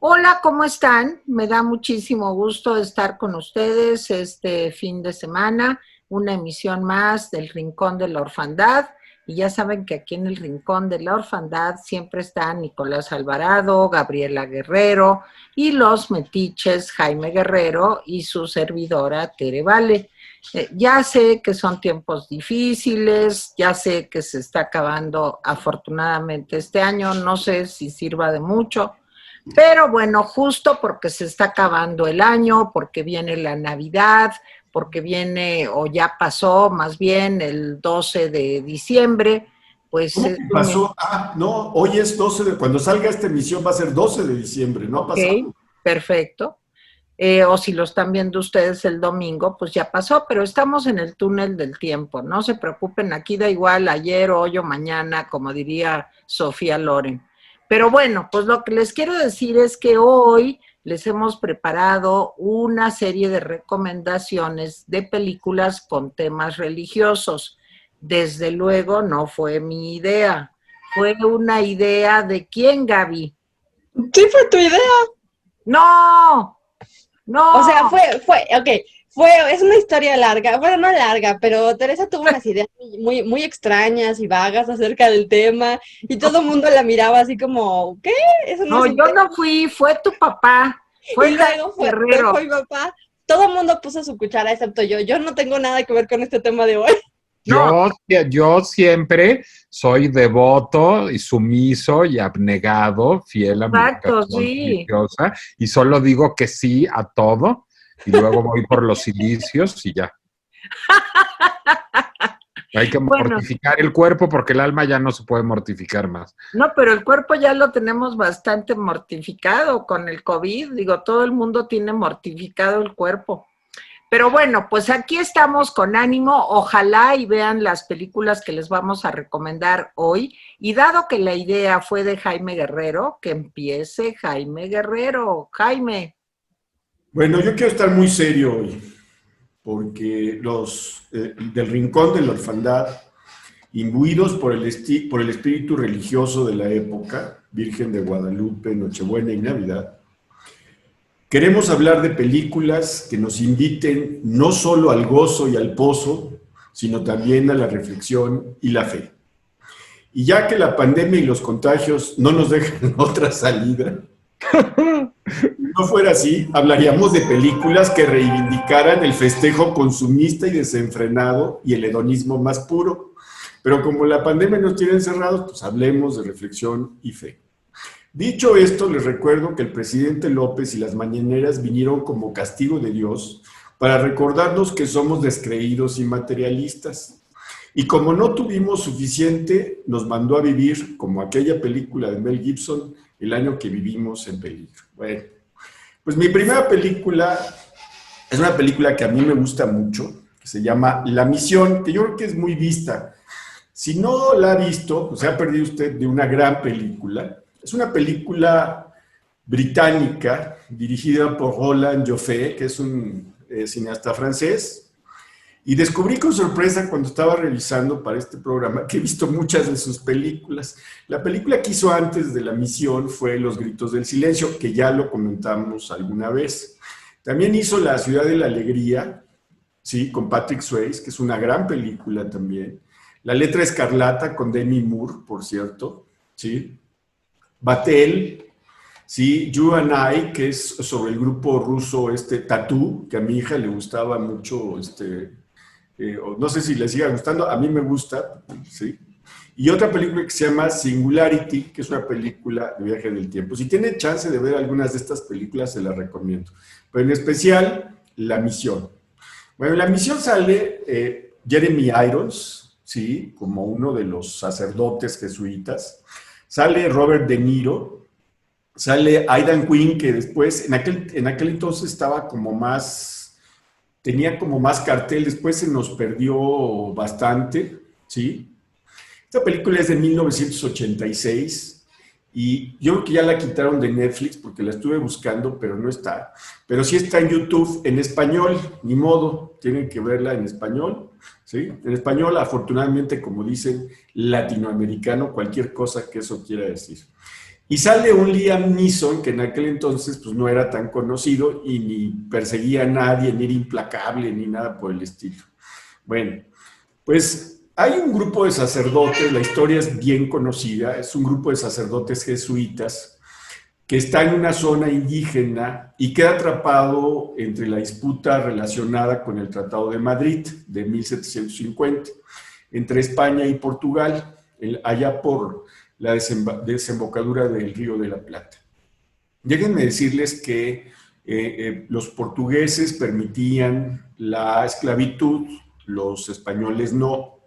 Hola, ¿cómo están? Me da muchísimo gusto estar con ustedes este fin de semana, una emisión más del Rincón de la Orfandad. Y ya saben que aquí en el Rincón de la Orfandad siempre están Nicolás Alvarado, Gabriela Guerrero y los metiches Jaime Guerrero y su servidora Tere Vale. Ya sé que son tiempos difíciles, ya sé que se está acabando afortunadamente este año, no sé si sirva de mucho. Pero bueno, justo porque se está acabando el año, porque viene la Navidad, porque viene, o ya pasó más bien, el 12 de diciembre, pues ¿Cómo es que un... pasó? Ah, no, hoy es 12 de, cuando salga esta emisión va a ser 12 de diciembre, no ha Ok, pasado. perfecto. O si lo están viendo ustedes el domingo, pues ya pasó, pero estamos en el túnel del tiempo. No se preocupen, aquí da igual ayer, hoy o mañana, como diría Sofía Loren. Pero bueno, pues lo que les quiero decir es que hoy les hemos preparado una serie de recomendaciones de películas con temas religiosos. Desde luego no fue mi idea, fue una idea de quién, Gaby. Sí, fue tu idea. No, O sea, no. ok, es una historia larga, bueno, no larga, pero Teresa tuvo unas ideas muy extrañas y vagas acerca del tema, y todo el mundo la miraba así como, ¿qué? Eso no No, es un yo tema. no fui, fue tu papá, fue Y Jaime luego fue Guerrero. mi papá. Todo el mundo puso su cuchara, excepto yo. Yo no tengo nada que ver con este tema de hoy. No, Yo siempre soy devoto y sumiso y abnegado, fiel a mi exacto, vocación sí. religiosa, y solo digo que sí a todo, y luego voy por los indicios y ya. Hay que Bueno, mortificar el cuerpo porque el alma ya no se puede mortificar más. no, pero el cuerpo ya lo tenemos bastante mortificado con el COVID. Digo, todo el mundo tiene mortificado el cuerpo. Pero bueno, pues aquí estamos con ánimo. Ojalá y vean las películas que les vamos a recomendar hoy. Y dado que la idea fue de Jaime Guerrero, que empiece Jaime Guerrero. Jaime. Bueno, yo quiero estar muy serio hoy, porque los del Rincón de la Orfandad, imbuidos por por el espíritu religioso de la época, Virgen de Guadalupe, Nochebuena y Navidad, queremos hablar de películas que nos inviten no solo al gozo y al pozo, sino también a la reflexión y la fe. Y ya que la pandemia y los contagios no nos dejan otra salida, si no fuera así, hablaríamos de películas que reivindicaran el festejo consumista y desenfrenado y el hedonismo más puro. Pero como la pandemia nos tiene encerrados, pues hablemos de reflexión y fe. Dicho esto, les recuerdo que el presidente López y las mañaneras vinieron como castigo de Dios para recordarnos que somos descreídos y materialistas. Y como no tuvimos suficiente, nos mandó a vivir, como aquella película de Mel Gibson, el año que vivimos en peligro. Bueno, pues mi primera película es una película que a mí me gusta mucho, que se llama La Misión, que yo creo que es muy vista. Si no la ha visto, pues se ha perdido usted de una gran película. Es una película británica dirigida por Roland Joffé, que es un cineasta francés. Y descubrí con sorpresa cuando estaba revisando para este programa que he visto muchas de sus películas. La película que hizo antes de La Misión fue Los Gritos del Silencio, que ya lo comentamos alguna vez. También hizo La Ciudad de la Alegría, ¿sí? Con Patrick Swayze, que es una gran película también. La Letra Escarlata con Demi Moore, por cierto, ¿sí? Batel, ¿sí? You and I, que es sobre el grupo ruso Tattoo, que a mi hija le gustaba mucho, no sé si le siga gustando, a mí me gusta, ¿sí? Y otra película que se llama Singularity, que es una película de viaje del tiempo. Si tiene chance de ver algunas de estas películas, se las recomiendo. Pero en especial, La Misión. Bueno, en La Misión sale Jeremy Irons, ¿sí? Como uno de los sacerdotes jesuitas. Sale Robert De Niro. Sale Aidan Quinn, que después, en aquel entonces estaba como más, tenía como más cartel, después se nos perdió bastante, ¿sí? Esta película es de 1986 y yo creo que ya la quitaron de Netflix porque la estuve buscando, pero no está. Pero sí está en YouTube en español, ni modo, tienen que verla en español, ¿sí? En español, afortunadamente, como dicen, latinoamericano, cualquier cosa que eso quiera decir. Y sale un Liam Neeson, que en aquel entonces pues, no era tan conocido y ni perseguía a nadie, ni era implacable, ni nada por el estilo. Bueno, pues hay un grupo de sacerdotes, la historia es bien conocida, es un grupo de sacerdotes jesuitas que está en una zona indígena y queda atrapado entre la disputa relacionada con el Tratado de Madrid de 1750, entre España y Portugal, allá por la desembocadura del Río de la Plata. Déjenme decirles que los portugueses permitían la esclavitud, los españoles no.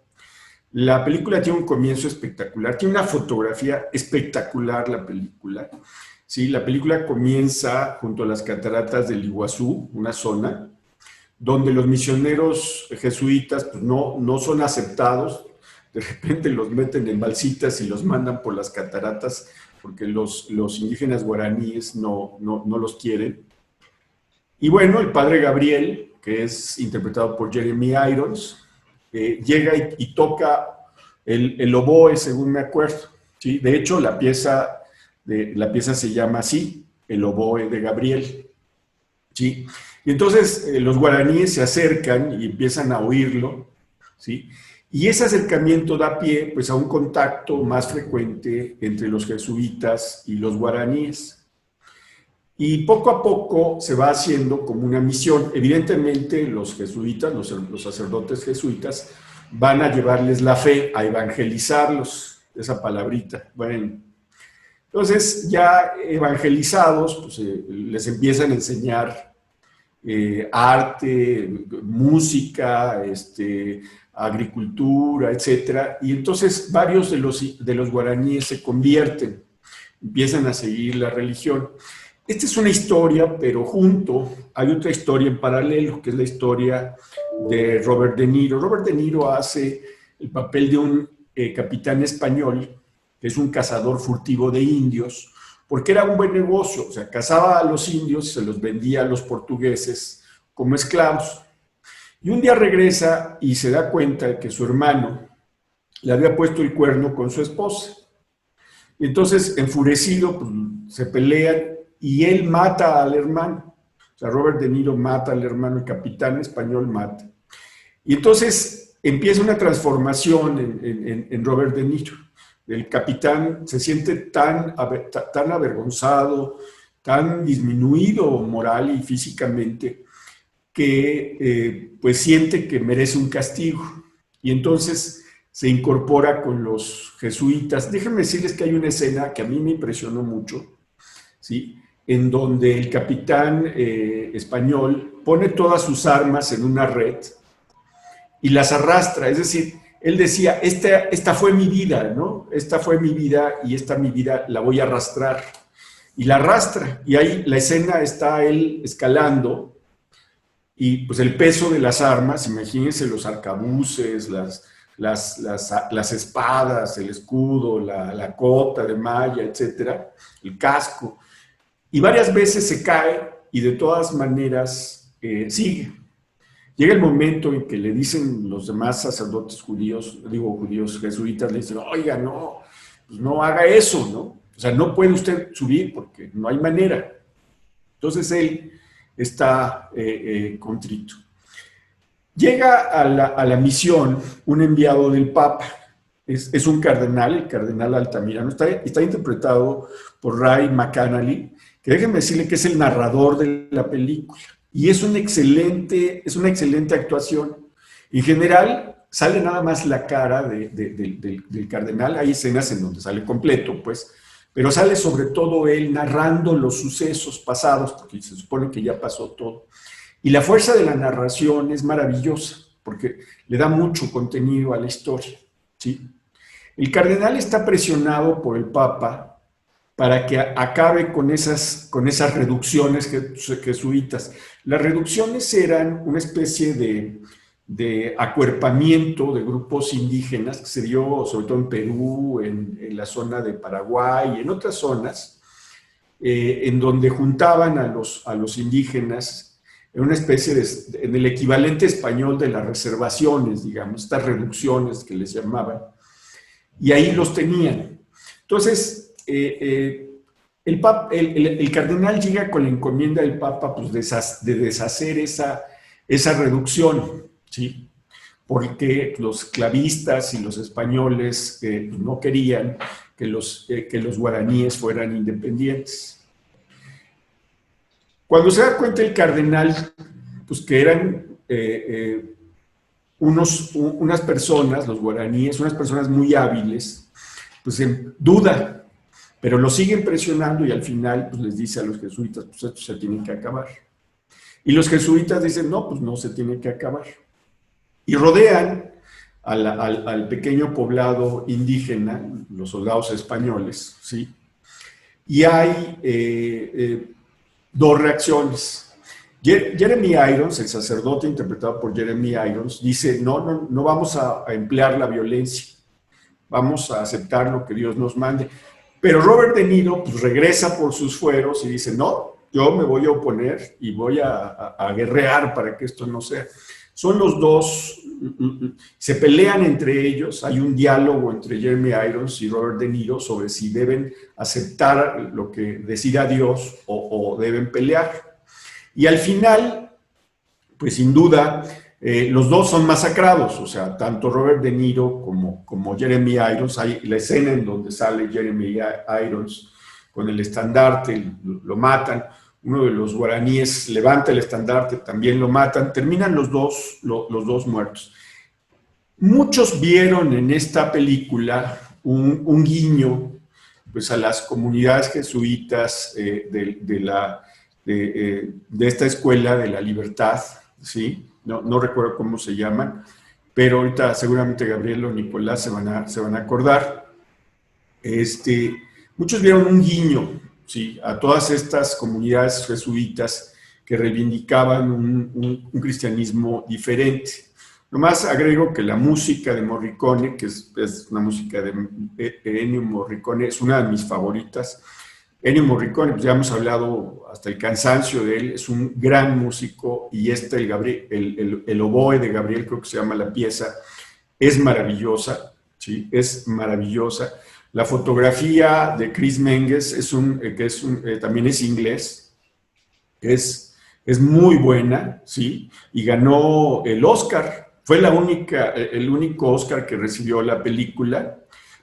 La película tiene un comienzo espectacular, tiene una fotografía espectacular la película. Sí, la película comienza junto a las cataratas del Iguazú, una zona donde los misioneros jesuitas pues, no son aceptados. De repente los meten en balsitas y los mandan por las cataratas porque los indígenas guaraníes no los quieren. Y bueno, el padre Gabriel, que es interpretado por Jeremy Irons, llega y toca el oboe, según me acuerdo. ¿Sí? De hecho, la pieza se llama así, el oboe de Gabriel. ¿Sí? Y entonces los guaraníes se acercan y empiezan a oírlo, ¿sí? Y ese acercamiento da pie pues, a un contacto más frecuente entre los jesuitas y los guaraníes. Y poco a poco se va haciendo como una misión. Evidentemente los jesuitas, los sacerdotes jesuitas, van a llevarles la fe, a evangelizarlos, esa palabrita. Bueno, entonces ya evangelizados, pues, les empiezan a enseñar arte, música, agricultura, etcétera, y entonces varios de los guaraníes se convierten, empiezan a seguir la religión. Esta es una historia, pero junto hay otra historia en paralelo, que es la historia de Robert De Niro. Robert De Niro hace el papel de un capitán español, que es un cazador furtivo de indios, porque era un buen negocio, o sea, cazaba a los indios y se los vendía a los portugueses como esclavos. Y un día regresa y se da cuenta de que su hermano le había puesto el cuerno con su esposa. Y entonces, enfurecido, pues, se pelean y él mata al hermano. O sea, Robert De Niro mata al hermano, el capitán español mata. Y entonces empieza una transformación en Robert De Niro. El capitán se siente tan avergonzado, tan disminuido moral y físicamente, que pues siente que merece un castigo y entonces se incorpora con los jesuitas. Déjenme decirles que hay una escena que a mí me impresionó mucho, ¿sí? En donde el capitán español pone todas sus armas en una red y las arrastra, es decir, él decía, esta fue mi vida, ¿no? Esta fue mi vida y esta mi vida la voy a arrastrar. Y la arrastra, y ahí la escena está él escalando, y pues el peso de las armas, imagínense los arcabuces, las espadas, el escudo, la cota de malla, etcétera, el casco. Y varias veces se cae y de todas maneras sigue. Llega el momento en que le dicen los demás sacerdotes judíos jesuitas, le dicen, oiga, no, pues no haga eso, ¿no? O sea, no puede usted subir porque no hay manera. Entonces él está contrito. Llega a la misión un enviado del Papa, es un cardenal, el cardenal Altamirano, está interpretado por Ray McAnally, que déjenme decirle que es el narrador de la película, y es una excelente actuación. En general, sale nada más la cara del cardenal, hay escenas en donde sale completo, pues, pero sale sobre todo él narrando los sucesos pasados, porque se supone que ya pasó todo. Y la fuerza de la narración es maravillosa, porque le da mucho contenido a la historia, ¿sí? El cardenal está presionado por el Papa para que acabe con esas reducciones jesuitas. Las reducciones eran una especie de acuerpamiento de grupos indígenas que se dio sobre todo en Perú, en la zona de Paraguay y en otras zonas, en donde juntaban a los indígenas en una especie en el equivalente español de las reservaciones, digamos, estas reducciones que les llamaban, y ahí los tenían. Entonces, el cardenal llega con la encomienda del Papa pues, de deshacer esa reducción, ¿sí? Porque los clavistas y los españoles no querían que los guaraníes fueran independientes. Cuando se da cuenta el cardenal, pues que eran unas personas, los guaraníes, unas personas muy hábiles, pues en duda, pero lo siguen presionando y al final pues, les dice a los jesuitas, pues esto se tiene que acabar. Y los jesuitas dicen, no, pues no se tiene que acabar. Y rodean al pequeño poblado indígena, los soldados españoles, ¿sí? Y hay dos reacciones. Jeremy Irons, el sacerdote interpretado por Jeremy Irons, dice, no vamos a emplear la violencia, vamos a aceptar lo que Dios nos mande. Pero Robert De Niro pues, regresa por sus fueros y dice, no, yo me voy a oponer y voy a guerrear para que esto no sea. Son los dos, se pelean entre ellos, hay un diálogo entre Jeremy Irons y Robert De Niro sobre si deben aceptar lo que decida Dios o deben pelear. Y al final, pues sin duda, los dos son masacrados, o sea, tanto Robert De Niro como Jeremy Irons, hay la escena en donde sale Jeremy Irons con el estandarte, lo matan, uno de los guaraníes levanta el estandarte, también lo matan, terminan los dos muertos. Muchos vieron en esta película un guiño pues, a las comunidades jesuitas de esta escuela de la libertad, ¿sí? No recuerdo cómo se llaman, pero ahorita seguramente Gabriel o Nicolás se van a acordar. Muchos vieron un guiño, ¿sí? A todas estas comunidades jesuitas que reivindicaban un cristianismo diferente. Nomás agrego que la música de Morricone, que es una música de Ennio Morricone, es una de mis favoritas. Ennio Morricone, pues ya hemos hablado hasta el cansancio de él, es un gran músico y el oboe de Gabriel, creo que se llama la pieza, es maravillosa, ¿sí? Es maravillosa. La fotografía de Chris Menges también es inglés, es muy buena, ¿sí? Y ganó el Oscar, fue el único Oscar que recibió la película.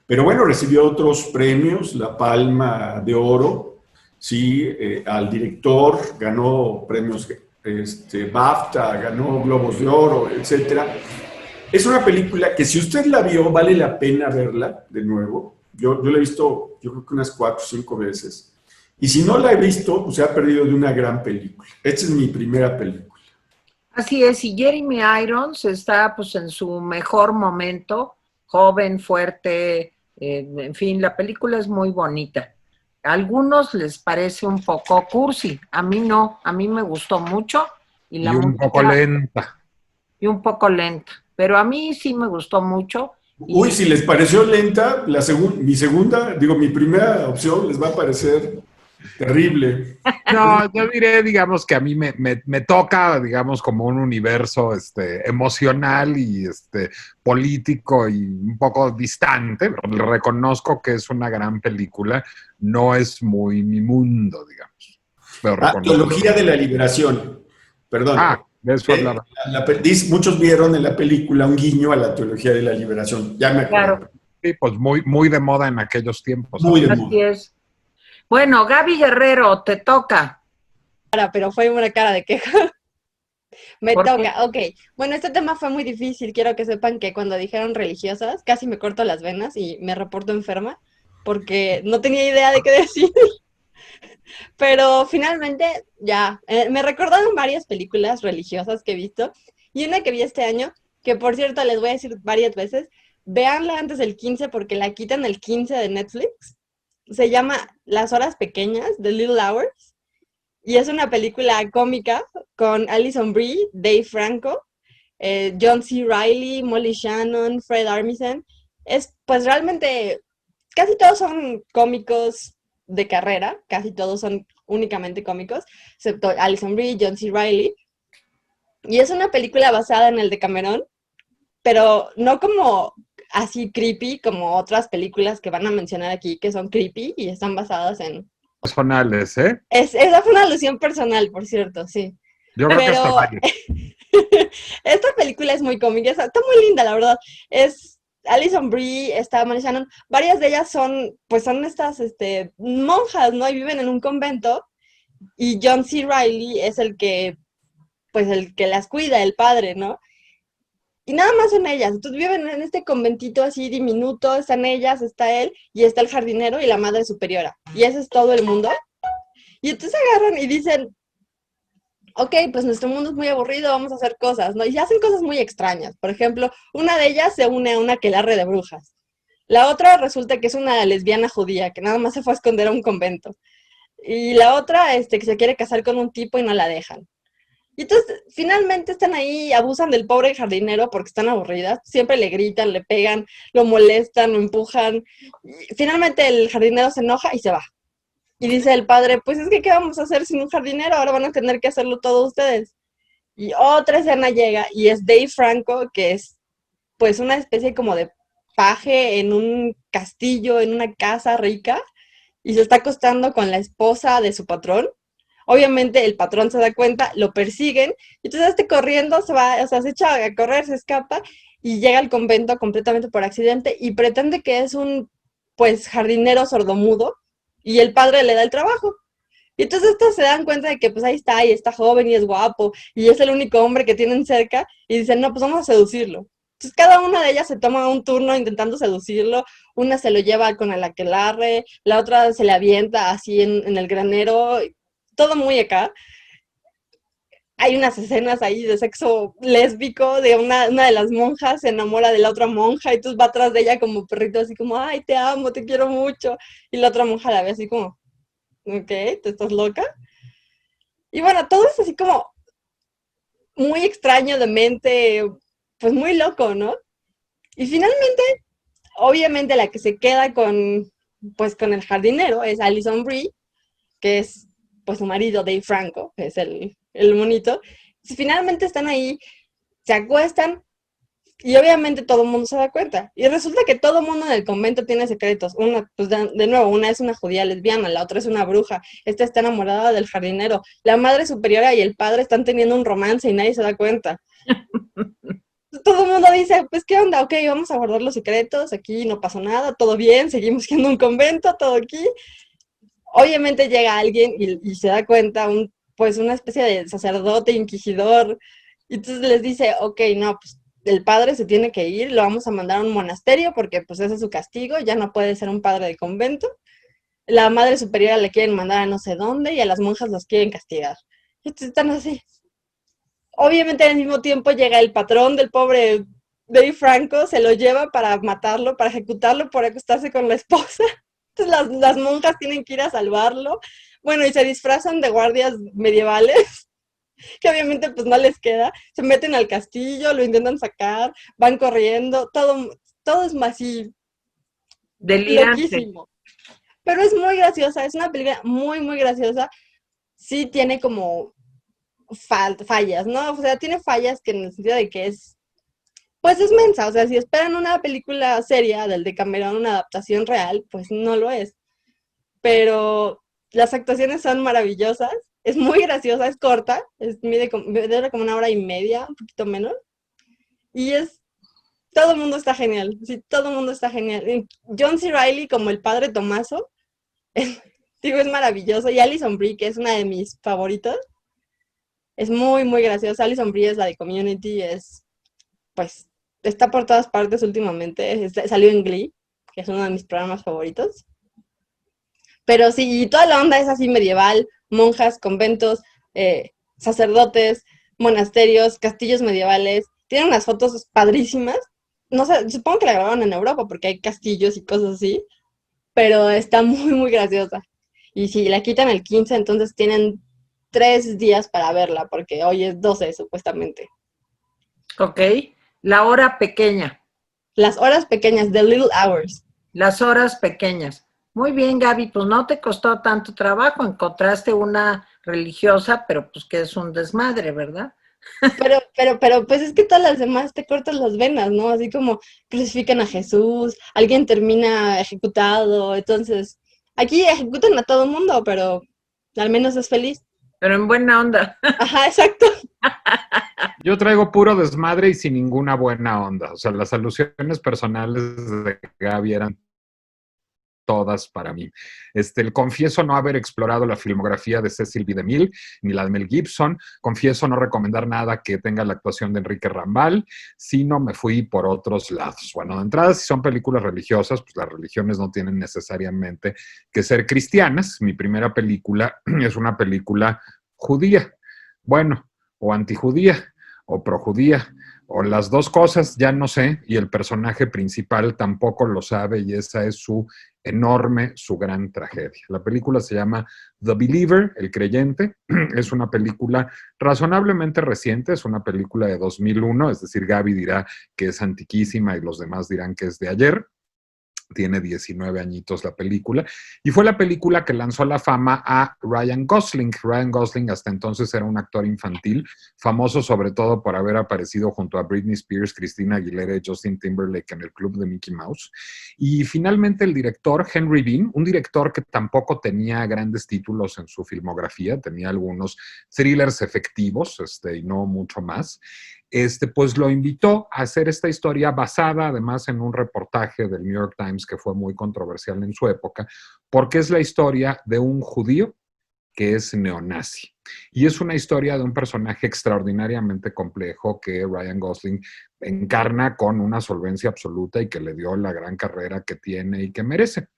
Pero bueno, recibió otros premios, la Palma de Oro, sí, al director, ganó premios BAFTA, ganó Globos de Oro, etc. Es una película que si usted la vio, vale la pena verla de nuevo. Yo la he visto, yo creo que unas 4 o 5 veces. Y si no la he visto, pues se ha perdido de una gran película. Esta es mi primera película. Así es, y Jeremy Irons está pues en su mejor momento, joven, fuerte, en fin, la película es muy bonita. A algunos les parece un poco cursi, a mí no, a mí me gustó mucho. Y un poco lenta. Y un poco lenta, pero a mí sí me gustó mucho. Uy, si les pareció lenta, mi primera opción les va a parecer terrible. No, yo diré, digamos, que a mí me toca, digamos, como un universo emocional y político y un poco distante. Reconozco que es una gran película, no es muy mi mundo, digamos. Pero Teología de la Liberación, perdón. De eso hablaba. Muchos vieron en la película un guiño a la Teología de la Liberación, ya me acuerdo. Claro. Sí, pues muy, muy de moda en aquellos tiempos. Muy de Así moda. es. Bueno, Gaby Guerrero, te toca. Pero fue una cara de queja. Me ¿Por toca, qué? ok. Bueno, este tema fue muy difícil. Quiero que sepan que cuando dijeron religiosas, casi me corto las venas y me reporto enferma porque no tenía idea de qué decir. Pero finalmente, ya, me recordaron varias películas religiosas que he visto y una que vi este año, que por cierto les voy a decir varias veces, véanla antes del 15 porque la quitan el 15 de Netflix. Se llama Las Horas Pequeñas, The Little Hours, y es una película cómica con Alison Brie, Dave Franco, John C. Reilly, Molly Shannon, Fred Armisen. Pues realmente, casi todos son cómicos de carrera, casi todos son únicamente cómicos, excepto Alison Brie, John C. Reilly. Y es una película basada en el Decamerón, pero no como así creepy como otras películas que van a mencionar aquí, que son creepy y están basadas en personales, ¿eh? Esa fue una alusión personal, por cierto, sí. Yo creo que está Pero mal. esta película es muy cómica, está muy linda, la verdad. Es Alison Brie, está Molly Shannon, varias de ellas son, pues son estas monjas, ¿no? Y viven en un convento, y John C. Reilly es pues el que las cuida, el padre, ¿no? Y nada más son ellas. Entonces viven en este conventito así diminuto, están ellas, está él, y está el jardinero y la madre superiora. Y ese es todo el mundo. Y entonces agarran y dicen, ok, pues nuestro mundo es muy aburrido, vamos a hacer cosas, ¿no? Y hacen cosas muy extrañas. Por ejemplo, una de ellas se une a una aquelarre de brujas. La otra resulta que es una lesbiana judía que nada más se fue a esconder a un convento. Y la otra, que se quiere casar con un tipo y no la dejan. Y entonces, finalmente están ahí, abusan del pobre jardinero porque están aburridas. Siempre le gritan, le pegan, lo molestan, lo empujan. Y finalmente el jardinero se enoja y se va. Y dice el padre, pues es que ¿qué vamos a hacer sin un jardinero? Ahora van a tener que hacerlo todos ustedes. Y otra escena llega y es Dave Franco, que es pues una especie como de paje en un castillo, en una casa rica, y se está acostando con la esposa de su patrón. Obviamente el patrón se da cuenta, lo persiguen, y entonces corriendo se va, o sea, se echa a correr, se escapa, y llega al convento completamente por accidente, y pretende que es un, pues, jardinero sordomudo, y el padre le da el trabajo. Y entonces estos se dan cuenta de que pues ahí está, y está joven, y es guapo, y es el único hombre que tienen cerca, y dicen, no, pues vamos a seducirlo. Entonces cada una de ellas se toma un turno intentando seducirlo, una se lo lleva con el aquelarre, la otra se le avienta así en el granero, todo muy acá. Hay unas escenas ahí de sexo lésbico, de una de las monjas se enamora de la otra monja, y tú va atrás de ella como perrito, así como, ay, te amo, te quiero mucho, y la otra monja la ve así como, ok, ¿te estás loca? Y bueno, todo es así como muy extraño de mente, pues muy loco, ¿no? Y finalmente, obviamente la que se queda pues con el jardinero es Alison Brie, que es pues su marido Dave Franco, que es el monito. Y finalmente están ahí, se acuestan, y obviamente todo el mundo se da cuenta. Y resulta que todo el mundo en el convento tiene secretos. Una, pues de nuevo, una es una judía lesbiana, la otra es una bruja, esta está enamorada del jardinero, la madre superiora y el padre están teniendo un romance y nadie se da cuenta. Todo el mundo dice, pues, ¿qué onda? Ok, vamos a guardar los secretos, aquí no pasó nada, todo bien, seguimos siendo un convento, todo aquí. Obviamente llega alguien y se da cuenta, pues una especie de sacerdote inquisidor, y entonces les dice, ok, no, pues el padre se tiene que ir, lo vamos a mandar a un monasterio porque pues ese es su castigo, ya no puede ser un padre de convento. La madre superiora le quieren mandar a no sé dónde y a las monjas los quieren castigar. Y entonces están así. Obviamente al mismo tiempo llega el patrón del pobre Dave Franco, se lo lleva para matarlo, para ejecutarlo por acostarse con la esposa. Entonces las monjas tienen que ir a salvarlo. Bueno, y se disfrazan de guardias medievales, que obviamente pues no les queda. Se meten al castillo, lo intentan sacar, van corriendo, todo es así Delirante. loquísimo. Pero es muy graciosa, es una película muy, muy graciosa. Sí tiene como fallas, ¿no? O sea, tiene fallas que en el sentido de que pues es mensa, o sea, si esperan una película seria del Decameron, una adaptación real, pues no lo es. Pero las actuaciones son maravillosas, es muy graciosa, es corta, dura como 1 hora y media, un poquito menos, y todo el mundo está genial, sí, todo el mundo está genial. Y John C. Reilly como el padre Tomaso, digo, es maravilloso, y Alison Brie, que es una de mis favoritas, es muy, muy graciosa. Alison Brie es la de Community, pues, está por todas partes últimamente, salió en Glee, que es uno de mis programas favoritos. Pero sí, y toda la onda es así medieval, monjas, conventos, sacerdotes, monasterios, castillos medievales. Tiene unas fotos padrísimas. No sé, supongo que la grabaron en Europa porque hay castillos y cosas así, pero está muy, muy graciosa. Y si la quitan el 15, entonces tienen 3 días para verla, porque hoy es 12 supuestamente. Ok. La hora pequeña. Las horas pequeñas, The Little Hours. Las horas pequeñas. Muy bien, Gaby, pues no te costó tanto trabajo, encontraste una religiosa, pero pues que es un desmadre, ¿verdad? Pero, pues es que todas las demás te cortan las venas, ¿no? Así como crucifican a Jesús, alguien termina ejecutado, entonces Aquí ejecutan a todo mundo, pero al menos es feliz. Pero en buena onda. Ajá, exacto. Yo traigo puro desmadre y sin ninguna buena onda. O sea, las alusiones personales de Gaby eran todas para mí. Confieso no haber explorado la filmografía de Cecil B. DeMille ni la de Mel Gibson. Confieso no recomendar nada que tenga la actuación de Enrique Rambal, sino me fui por otros lados. Bueno, de entrada, si son películas religiosas, pues las religiones no tienen necesariamente que ser cristianas. Mi primera película es una película judía, bueno, o antijudía, o projudía, o las dos cosas, ya no sé, y el personaje principal tampoco lo sabe, y esa es su enorme, su gran tragedia. La película se llama The Believer, El Creyente. Es una película razonablemente reciente, es una película de 2001, es decir, Gaby dirá que es antiquísima y los demás dirán que es de ayer. Tiene 19 añitos la película, y fue la película que lanzó a la fama a Ryan Gosling. Ryan Gosling hasta entonces era un actor infantil, famoso sobre todo por haber aparecido junto a Britney Spears, Christina Aguilera y Justin Timberlake en el club de Mickey Mouse. Y finalmente el director Henry Bean, un director que tampoco tenía grandes títulos en su filmografía, tenía algunos thrillers efectivos, y no mucho más, pues lo invitó a hacer esta historia basada además en un reportaje del New York Times que fue muy controversial en su época, porque es la historia de un judío que es neonazi. Y es una historia de un personaje extraordinariamente complejo que Ryan Gosling encarna con una solvencia absoluta y que le dio la gran carrera que tiene y que merece.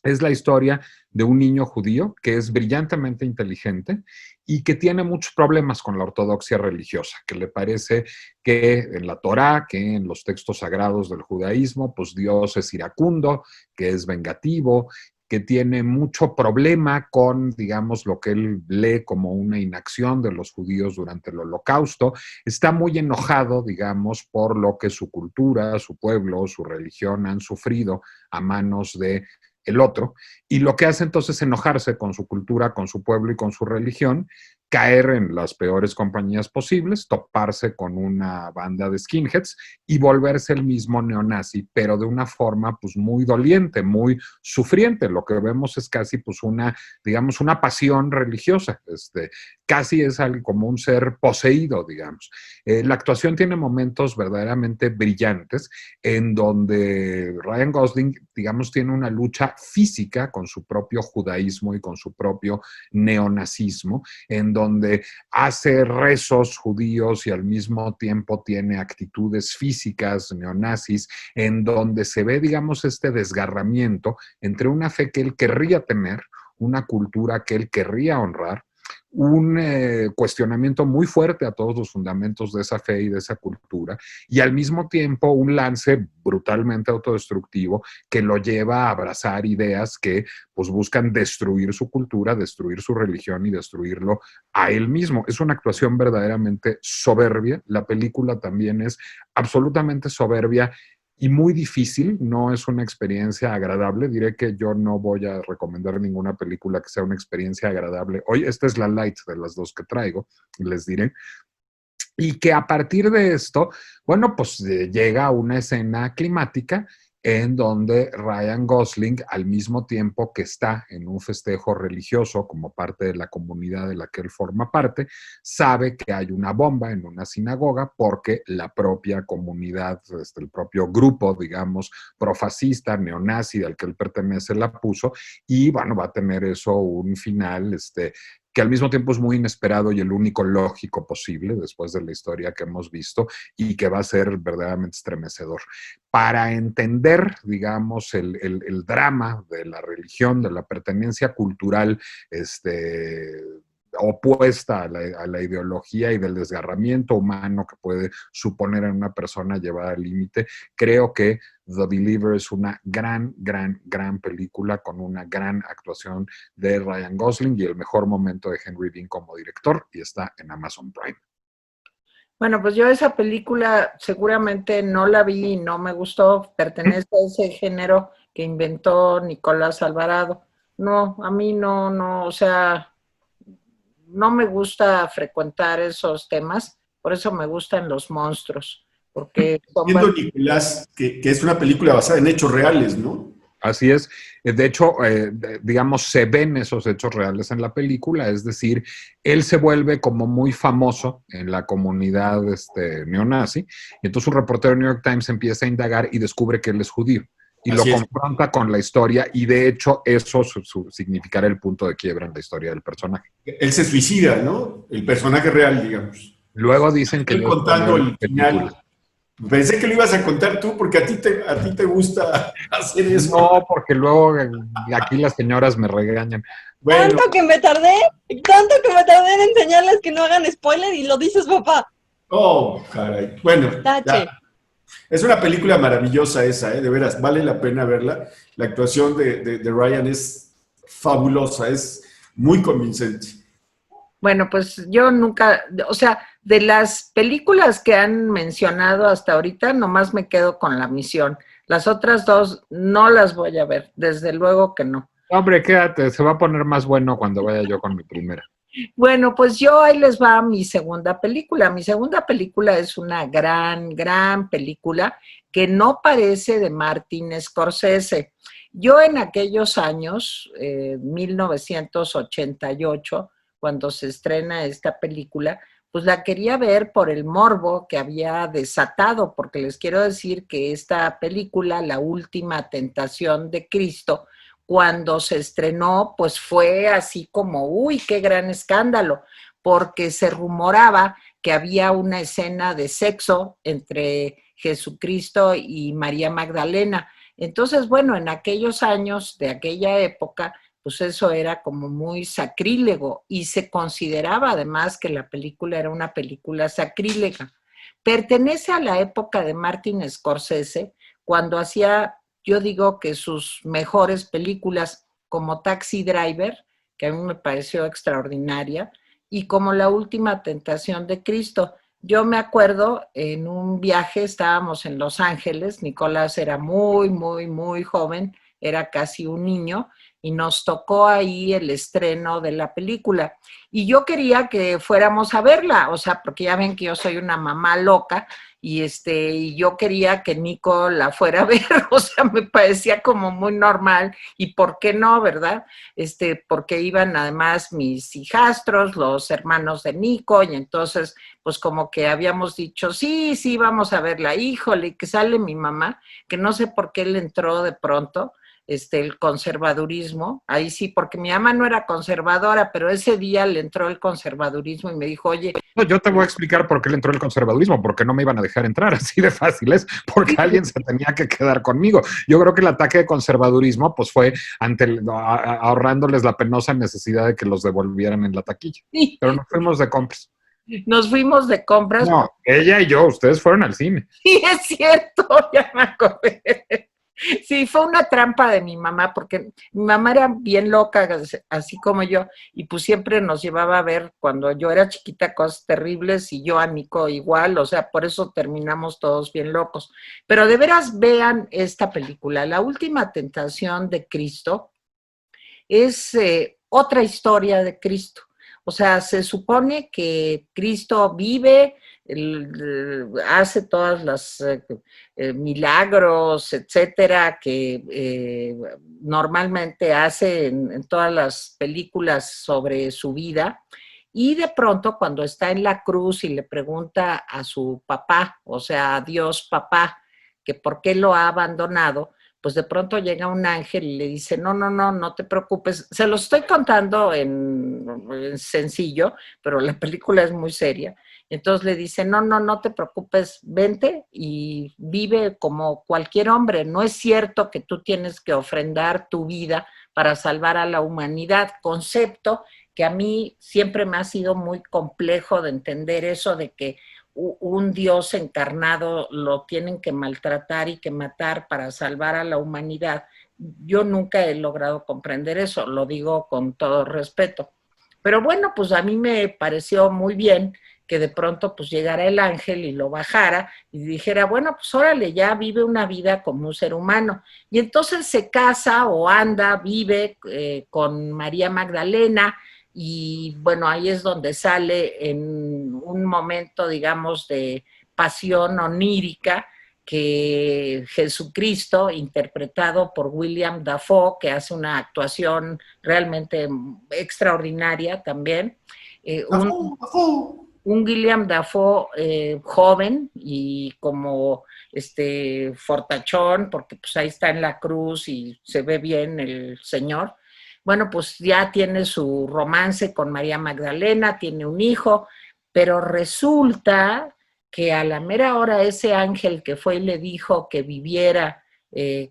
Es la historia de un niño judío que es brillantemente inteligente y que tiene muchos problemas con la ortodoxia religiosa, que le parece que en la Torá, que en los textos sagrados del judaísmo, pues Dios es iracundo, que es vengativo, que tiene mucho problema con, digamos, lo que él lee como una inacción de los judíos durante el Holocausto. Está muy enojado, digamos, por lo que su cultura, su pueblo, su religión han sufrido a manos de el otro, y lo que hace entonces es enojarse con su cultura, con su pueblo y con su religión, caer en las peores compañías posibles, toparse con una banda de skinheads y volverse el mismo neonazi, pero de una forma pues muy doliente, muy sufriente. Lo que vemos es casi pues una, digamos, una pasión religiosa, casi es algo como un ser poseído, digamos. La actuación tiene momentos verdaderamente brillantes en donde Ryan Gosling, digamos, tiene una lucha física con su propio judaísmo y con su propio neonazismo, en donde hace rezos judíos y al mismo tiempo tiene actitudes físicas neonazis, en donde se ve, digamos, este desgarramiento entre una fe que él querría tener, una cultura que él querría honrar, un cuestionamiento muy fuerte a todos los fundamentos de esa fe y de esa cultura, y al mismo tiempo un lance brutalmente autodestructivo que lo lleva a abrazar ideas que pues buscan destruir su cultura, destruir su religión y destruirlo a él mismo. Es una actuación verdaderamente soberbia. La película también es absolutamente soberbia y muy difícil, no es una experiencia agradable. Diré que yo no voy a recomendar ninguna película que sea una experiencia agradable. Hoy esta es la light de las dos que traigo, les diré. Y que a partir de esto, bueno, pues llega una escena climática en donde Ryan Gosling, al mismo tiempo que está en un festejo religioso como parte de la comunidad de la que él forma parte, sabe que hay una bomba en una sinagoga porque la propia comunidad, el propio grupo, digamos, profascista, neonazi del que él pertenece, la puso, y bueno, va a tener eso un final, que al mismo tiempo es muy inesperado y el único lógico posible después de la historia que hemos visto, y que va a ser verdaderamente estremecedor. Para entender, digamos, el drama de la religión, de la pertenencia cultural, opuesta a la ideología y del desgarramiento humano que puede suponer en una persona llevada al límite, creo que The Believer es una gran, gran, gran película con una gran actuación de Ryan Gosling y el mejor momento de Henry Bean como director, y está en Amazon Prime. Bueno, pues yo esa película seguramente no la vi y no me gustó, pertenece a ese género que inventó Nicolás Alvarado. No, a mí no, o sea, no me gusta frecuentar esos temas, por eso me gustan los monstruos, porque son Entiendo, Nicolás, que es una película basada en hechos reales, ¿no? Así es. De hecho, digamos, se ven esos hechos reales en la película, es decir, él se vuelve como muy famoso en la comunidad neonazi, y entonces un reportero de New York Times empieza a indagar y descubre que él es judío, y lo Así es. confronta con la historia, y de hecho eso significará el punto de quiebra en la historia del personaje. Él se suicida, ¿no? El personaje real, digamos. Luego dicen que Estoy yo contando spoileo la el película. final. Pensé que lo ibas a contar tú porque a ti te gusta hacer eso. No, porque luego aquí las señoras me regañan. Bueno, Tanto que me tardé en enseñarles que no hagan spoiler y lo dices, papá. oh, caray. Bueno, Tache. ya. Es una película maravillosa esa, ¿eh? De veras, vale la pena verla. La actuación de Ryan es fabulosa, es muy convincente. Bueno, pues yo nunca, o sea, de las películas que han mencionado hasta ahorita, nomás me quedo con La Misión. Las otras dos no las voy a ver, desde luego que no. Hombre, quédate, se va a poner más bueno cuando vaya yo con mi primera. Bueno, pues yo ahí les va mi segunda película. Mi segunda película es una gran película que no parece de Martin Scorsese. Yo en aquellos años, 1988, cuando se estrena esta película, pues la quería ver por el morbo que había desatado, porque les quiero decir que esta película, La Última Tentación de Cristo, cuando se estrenó, pues fue así como, uy, qué gran escándalo, porque se rumoraba que había una escena de sexo entre Jesucristo y María Magdalena. Entonces, bueno, en aquellos años de aquella época, pues eso era como muy sacrílego y se consideraba además que la película era una película sacrílega. Pertenece a la época de Martin Scorsese, cuando hacía, yo digo que sus mejores películas como Taxi Driver, que a mí me pareció extraordinaria, y como La Última Tentación de Cristo. Yo me acuerdo en un viaje, estábamos en Los Ángeles, Nicolás era muy joven, era casi un niño, y nos tocó ahí el estreno de la película. Y yo quería que fuéramos a verla, o sea, porque ya ven que yo soy una mamá loca, y yo quería que Nico la fuera a ver, o sea, me parecía como muy normal, y por qué no, ¿verdad? Porque iban además mis hijastros, los hermanos de Nico, y entonces, pues como que habíamos dicho, sí, vamos a verla, híjole, y que sale mi mamá, que no sé por qué le entró de pronto, el conservadurismo, ahí sí, porque mi mamá no era conservadora, pero ese día le entró el conservadurismo y me dijo, oye, No, yo te voy a explicar por qué le entró el conservadurismo, porque no me iban a dejar entrar, así de fácil es, porque alguien se tenía que quedar conmigo. Yo creo que el ataque de conservadurismo pues fue ahorrándoles la penosa necesidad de que los devolvieran en la taquilla. Pero nos fuimos de compras. nos fuimos de compras. No, ella y yo, ustedes fueron al cine. Sí, es cierto, ya me acordé. Sí, fue una trampa de mi mamá, porque mi mamá era bien loca, así como yo, y pues siempre nos llevaba a ver cuando yo era chiquita cosas terribles y yo a Nico igual, o sea, por eso terminamos todos bien locos. Pero de veras vean esta película, La Última Tentación de Cristo, es otra historia de Cristo. O sea, se supone que Cristo vive, hace todas las milagros, etcétera, que normalmente hace en todas las películas sobre su vida. Y de pronto, cuando está en la cruz y le pregunta a su papá, o sea, a Dios papá, que por qué lo ha abandonado, pues de pronto llega un ángel y le dice, no te preocupes. Se lo estoy contando en sencillo, pero la película es muy seria. Entonces le dice, no te preocupes, vente y vive como cualquier hombre. No es cierto que tú tienes que ofrendar tu vida para salvar a la humanidad. Concepto que a mí siempre me ha sido muy complejo de entender, eso de que un Dios encarnado lo tienen que maltratar y que matar para salvar a la humanidad. Yo nunca he logrado comprender eso, lo digo con todo respeto. Pero bueno, pues a mí me pareció muy bien que de pronto pues llegara el ángel y lo bajara y dijera, bueno, pues órale, ya vive una vida como un ser humano. Y entonces se casa o anda, vive con María Magdalena, y bueno, ahí es donde sale en un momento, digamos, de pasión onírica, que Jesucristo, interpretado por William Dafoe, que hace una actuación realmente extraordinaria también. Un William Dafoe joven y como fortachón, porque pues ahí está en la cruz y se ve bien el señor. Bueno, pues ya tiene su romance con María Magdalena, tiene un hijo, pero resulta que a la mera hora ese ángel que fue y le dijo que viviera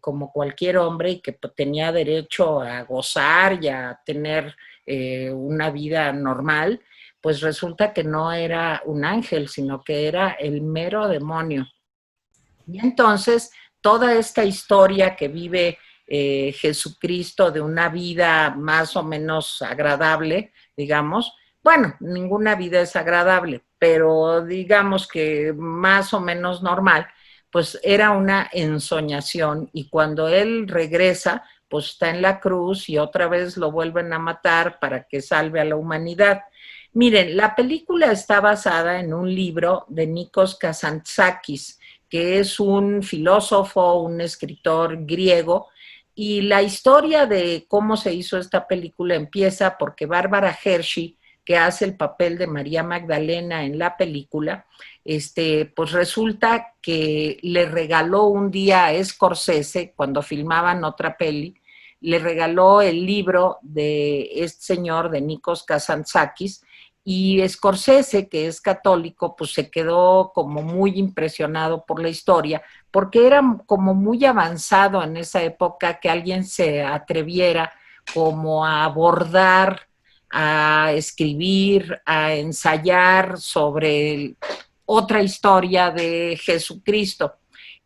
como cualquier hombre y que tenía derecho a gozar y a tener una vida normal, pues resulta que no era un ángel, sino que era el mero demonio. Y entonces toda esta historia que vive Jesucristo de una vida más o menos agradable, digamos, bueno, ninguna vida es agradable, pero digamos que más o menos normal, pues era una ensoñación y cuando él regresa, pues está en la cruz y otra vez lo vuelven a matar para que salve a la humanidad. Miren, la película está basada en un libro de Nikos Kazantzakis, que es un filósofo, un escritor griego, y la historia de cómo se hizo esta película empieza porque Bárbara Hershey, que hace el papel de María Magdalena en la película, pues resulta que le regaló un día a Scorsese, cuando filmaban otra peli, le regaló el libro de este señor, de Nikos Kazantzakis, y Scorsese, que es católico, pues se quedó como muy impresionado por la historia, porque era como muy avanzado en esa época que alguien se atreviera como a abordar, a escribir, a ensayar sobre otra historia de Jesucristo.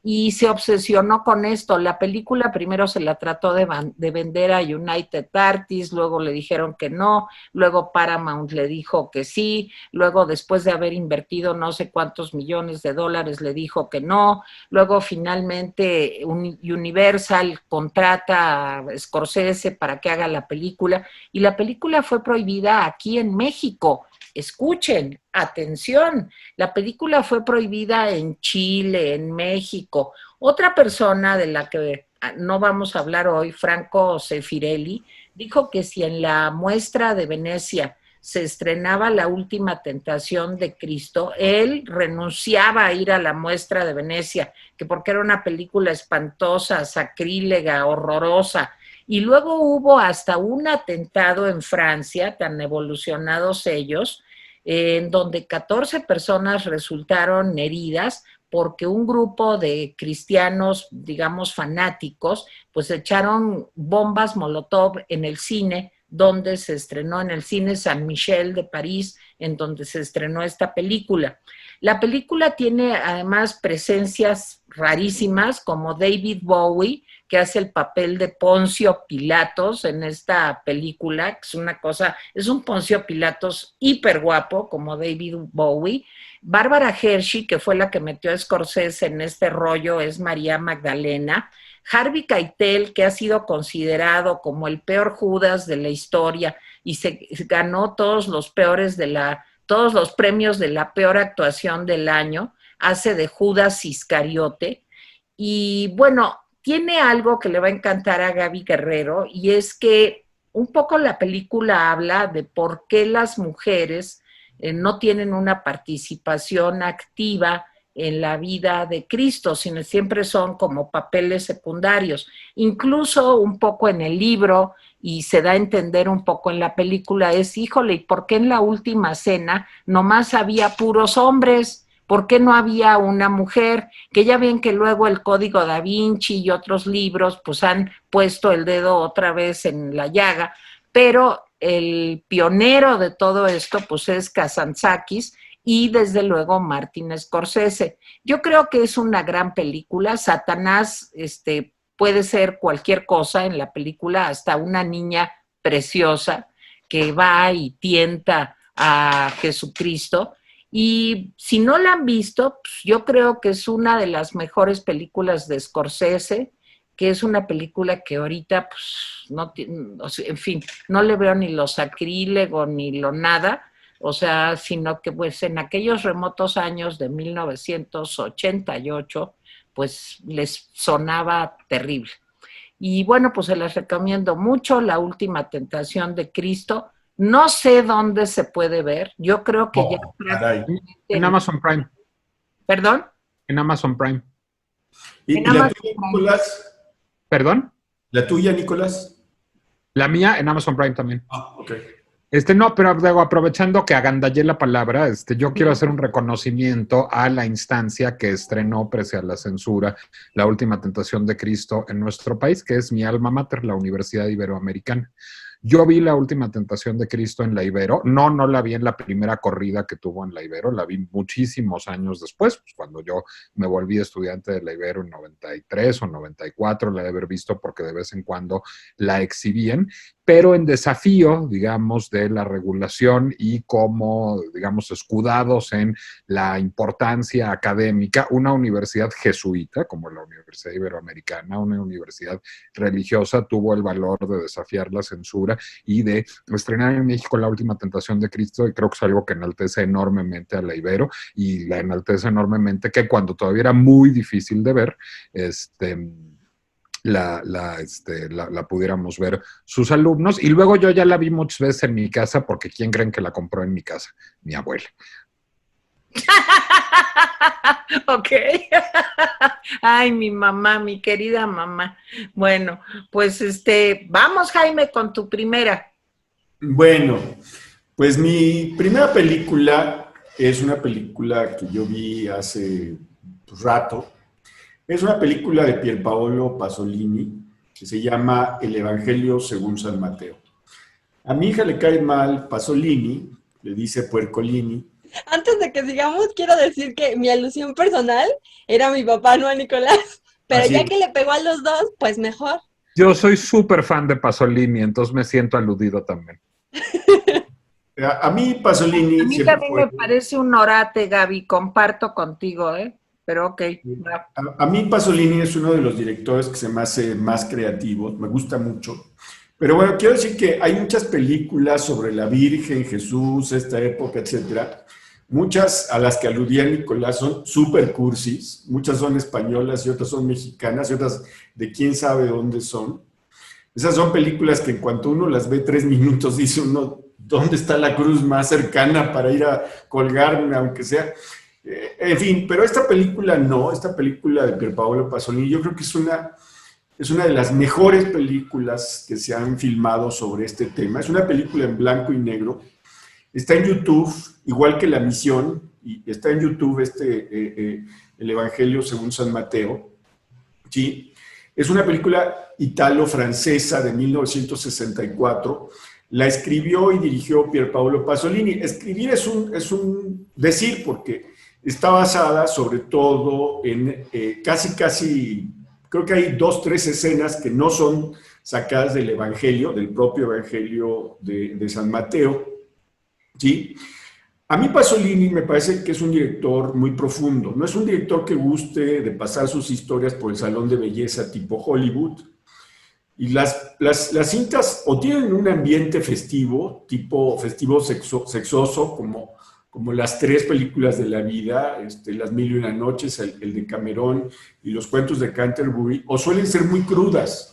Y se obsesionó con esto. La película primero se la trató de vender a United Artists, luego le dijeron que no, luego Paramount le dijo que sí, luego después de haber invertido no sé cuántos millones de dólares le dijo que no, luego finalmente Universal contrata a Scorsese para que haga la película y la película fue prohibida aquí en México. Escuchen, atención, la película fue prohibida en Chile, en México. Otra persona de la que no vamos a hablar hoy, Franco Sefirelli, dijo que si en la muestra de Venecia se estrenaba La Última Tentación de Cristo, él renunciaba a ir a la muestra de Venecia, que porque era una película espantosa, sacrílega, horrorosa. Y luego hubo hasta un atentado en Francia, tan evolucionados ellos, en donde 14 personas resultaron heridas porque un grupo de cristianos, digamos, fanáticos, pues echaron bombas Molotov en el cine donde se estrenó, en el cine San Michel de París, en donde se estrenó esta película. La película tiene además presencias rarísimas como David Bowie, que hace el papel de Poncio Pilatos en esta película, que es una cosa, es un Poncio Pilatos hiper guapo, como David Bowie. Bárbara Hershey, que fue la que metió a Scorsese en este rollo, es María Magdalena. Harvey Keitel, que ha sido considerado como el peor Judas de la historia y se ganó todos los premios de la peor actuación del año, hace de Judas Iscariote. Y bueno, tiene algo que le va a encantar a Gaby Guerrero y es que un poco la película habla de por qué las mujeres no tienen una participación activa en la vida de Cristo, sino siempre son como papeles secundarios. Incluso un poco en el libro, y se da a entender un poco en la película, es, híjole, ¿y por qué en la última cena nomás había puros hombres? ¿Por qué no había una mujer? Que ya ven que luego el Código Da Vinci y otros libros pues han puesto el dedo otra vez en la llaga, pero el pionero de todo esto pues es Kazantzakis y desde luego Martin Scorsese. Yo creo que es una gran película. Satanás puede ser cualquier cosa en la película, hasta una niña preciosa que va y tienta a Jesucristo. Y si no la han visto, pues yo creo que es una de las mejores películas de Scorsese, que es una película que ahorita, pues, no, en fin, no le veo ni lo sacrílego ni lo nada, o sea, sino que pues en aquellos remotos años de 1988, pues les sonaba terrible. Y bueno, pues se las recomiendo mucho, La Última Tentación de Cristo. No sé dónde se puede ver, yo creo que ya prácticamente... En Amazon Prime. ¿Perdón? En Amazon Prime. ¿Y la tuya, Nicolás? ¿Perdón? ¿La tuya, Nicolás? La mía en Amazon Prime también. Ok. No, pero luego, aprovechando que agandallé la palabra, yo quiero hacer un reconocimiento a la instancia que estrenó, pese a la censura, La Última Tentación de Cristo en nuestro país, que es mi alma mater, la Universidad Iberoamericana. Yo vi La Última Tentación de Cristo en la Ibero. No la vi en la primera corrida que tuvo en la Ibero, la vi muchísimos años después, pues cuando yo me volví estudiante de la Ibero en 93 o 94, la he de haber visto porque de vez en cuando la exhibían, pero en desafío, digamos, de la regulación y como, digamos, escudados en la importancia académica, una universidad jesuita, como la Universidad Iberoamericana, una universidad religiosa, tuvo el valor de desafiar la censura y de estrenar en México La Última Tentación de Cristo, y creo que es algo que enaltece enormemente a la Ibero, y la enaltece enormemente que cuando todavía era muy difícil de ver, la pudiéramos ver sus alumnos. Y luego yo ya la vi muchas veces en mi casa, porque ¿quién creen que la compró en mi casa? Mi abuela. Ok. Ay, mi mamá, mi querida mamá. Bueno, pues vamos, Jaime, con tu primera. Bueno, pues mi primera película es una película que yo vi hace rato. Es una película de Pierpaolo Pasolini que se llama El Evangelio según San Mateo. A mi hija le cae mal Pasolini, le dice Puercolini. Antes de que sigamos, quiero decir que mi alusión personal era a mi papá, no a Nicolás. Pero ya que le pegó a los dos, pues mejor. Yo soy súper fan de Pasolini, entonces me siento aludido también. A mí Pasolini... A mí también me parece un orate, Gaby, comparto contigo, ¿eh? Pero ok. A mí Pasolini es uno de los directores que se me hace más creativos, me gusta mucho. Pero bueno, quiero decir que hay muchas películas sobre la Virgen, Jesús, esta época, etcétera. Muchas a las que aludía Nicolás son super cursis, muchas son españolas y otras son mexicanas y otras de quién sabe dónde son. Esas son películas que en cuanto uno las ve 3 minutos dice uno, ¿dónde está la cruz más cercana para ir a colgarme, aunque sea? En fin, pero esta película no, esta película de Pierpaolo Pasolini, yo creo que es una de las mejores películas que se han filmado sobre este tema. Es una película en blanco y negro. Está en YouTube, igual que La Misión, y está en YouTube El Evangelio según San Mateo. ¿Sí? Es una película italo-francesa de 1964. La escribió y dirigió Pierpaolo Pasolini. Escribir es un decir, porque está basada sobre todo en casi, creo que hay 2, 3 escenas que no son sacadas del Evangelio, del propio Evangelio de San Mateo. ¿Sí? A mí Pasolini me parece que es un director muy profundo. No es un director que guste de pasar sus historias por el salón de belleza tipo Hollywood. Y las cintas o tienen un ambiente festivo, tipo festivo sexoso, como las 3 películas de la vida, Las Mil y Una Noches, el de Cameron y Los Cuentos de Canterbury, o suelen ser muy crudas,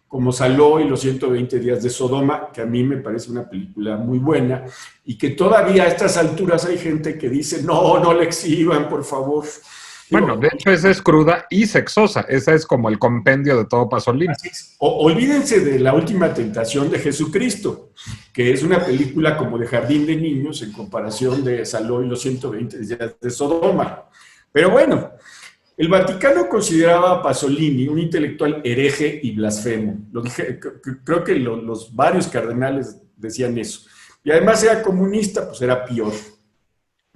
como Saló y Los 120 Días de Sodoma, que a mí me parece una película muy buena, y que todavía a estas alturas hay gente que dice, no la exhiban, por favor. Bueno, de hecho esa es cruda y sexosa, esa es como el compendio de todo Pasolini. Olvídense de La Última Tentación de Jesucristo, que es una película como de jardín de niños en comparación de Saló y Los 120 Días de Sodoma. Pero bueno, el Vaticano consideraba a Pasolini un intelectual hereje y blasfemo. Creo que los varios cardenales decían eso. Y además era comunista, pues era peor.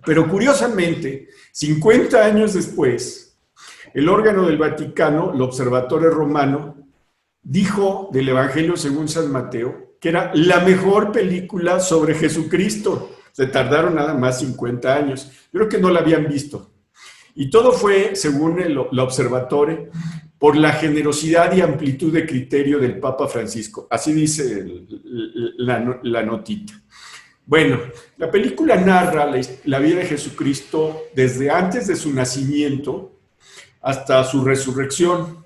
Pero curiosamente, 50 años después, el órgano del Vaticano, el Observatorio Romano, dijo del Evangelio según San Mateo que era la mejor película sobre Jesucristo. Se tardaron nada más 50 años. Yo creo que no la habían visto. Y todo fue, según el Observatorio, por la generosidad y amplitud de criterio del Papa Francisco. Así dice la notita. Bueno, la película narra la vida de Jesucristo desde antes de su nacimiento hasta su resurrección,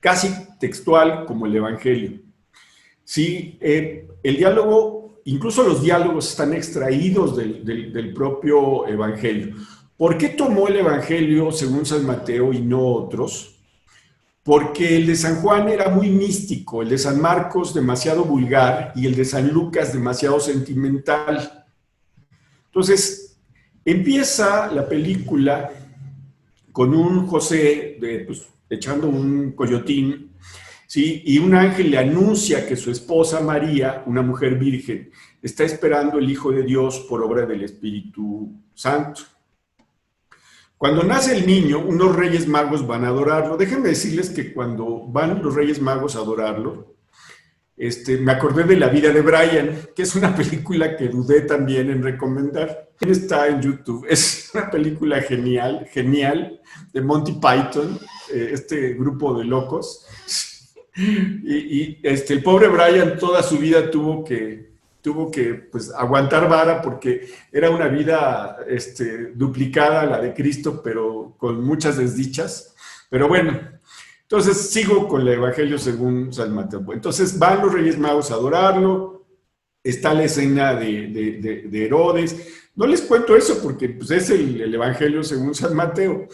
casi textual como el Evangelio. Sí, el diálogo, incluso los diálogos están extraídos del propio Evangelio. ¿Por qué tomó el Evangelio según San Mateo y no otros? Porque el de San Juan era muy místico, el de San Marcos demasiado vulgar y el de San Lucas demasiado sentimental. Entonces, empieza la película con un José echando un coyotín, ¿sí? Y un ángel le anuncia que su esposa María, una mujer virgen, está esperando el Hijo de Dios por obra del Espíritu Santo. Cuando nace el niño, unos reyes magos van a adorarlo. Déjenme decirles que cuando van los reyes magos a adorarlo, me acordé de La vida de Brian, que es una película que dudé también en recomendar. Está en YouTube. Es una película genial, genial, de Monty Python, este grupo de locos. Y el pobre Brian toda su vida tuvo que pues, aguantar vara porque era una vida duplicada a la de Cristo, pero con muchas desdichas. Pero bueno, entonces sigo con el Evangelio según San Mateo. Entonces van los Reyes Magos a adorarlo, está la escena de Herodes. No les cuento eso porque pues, es el Evangelio según San Mateo.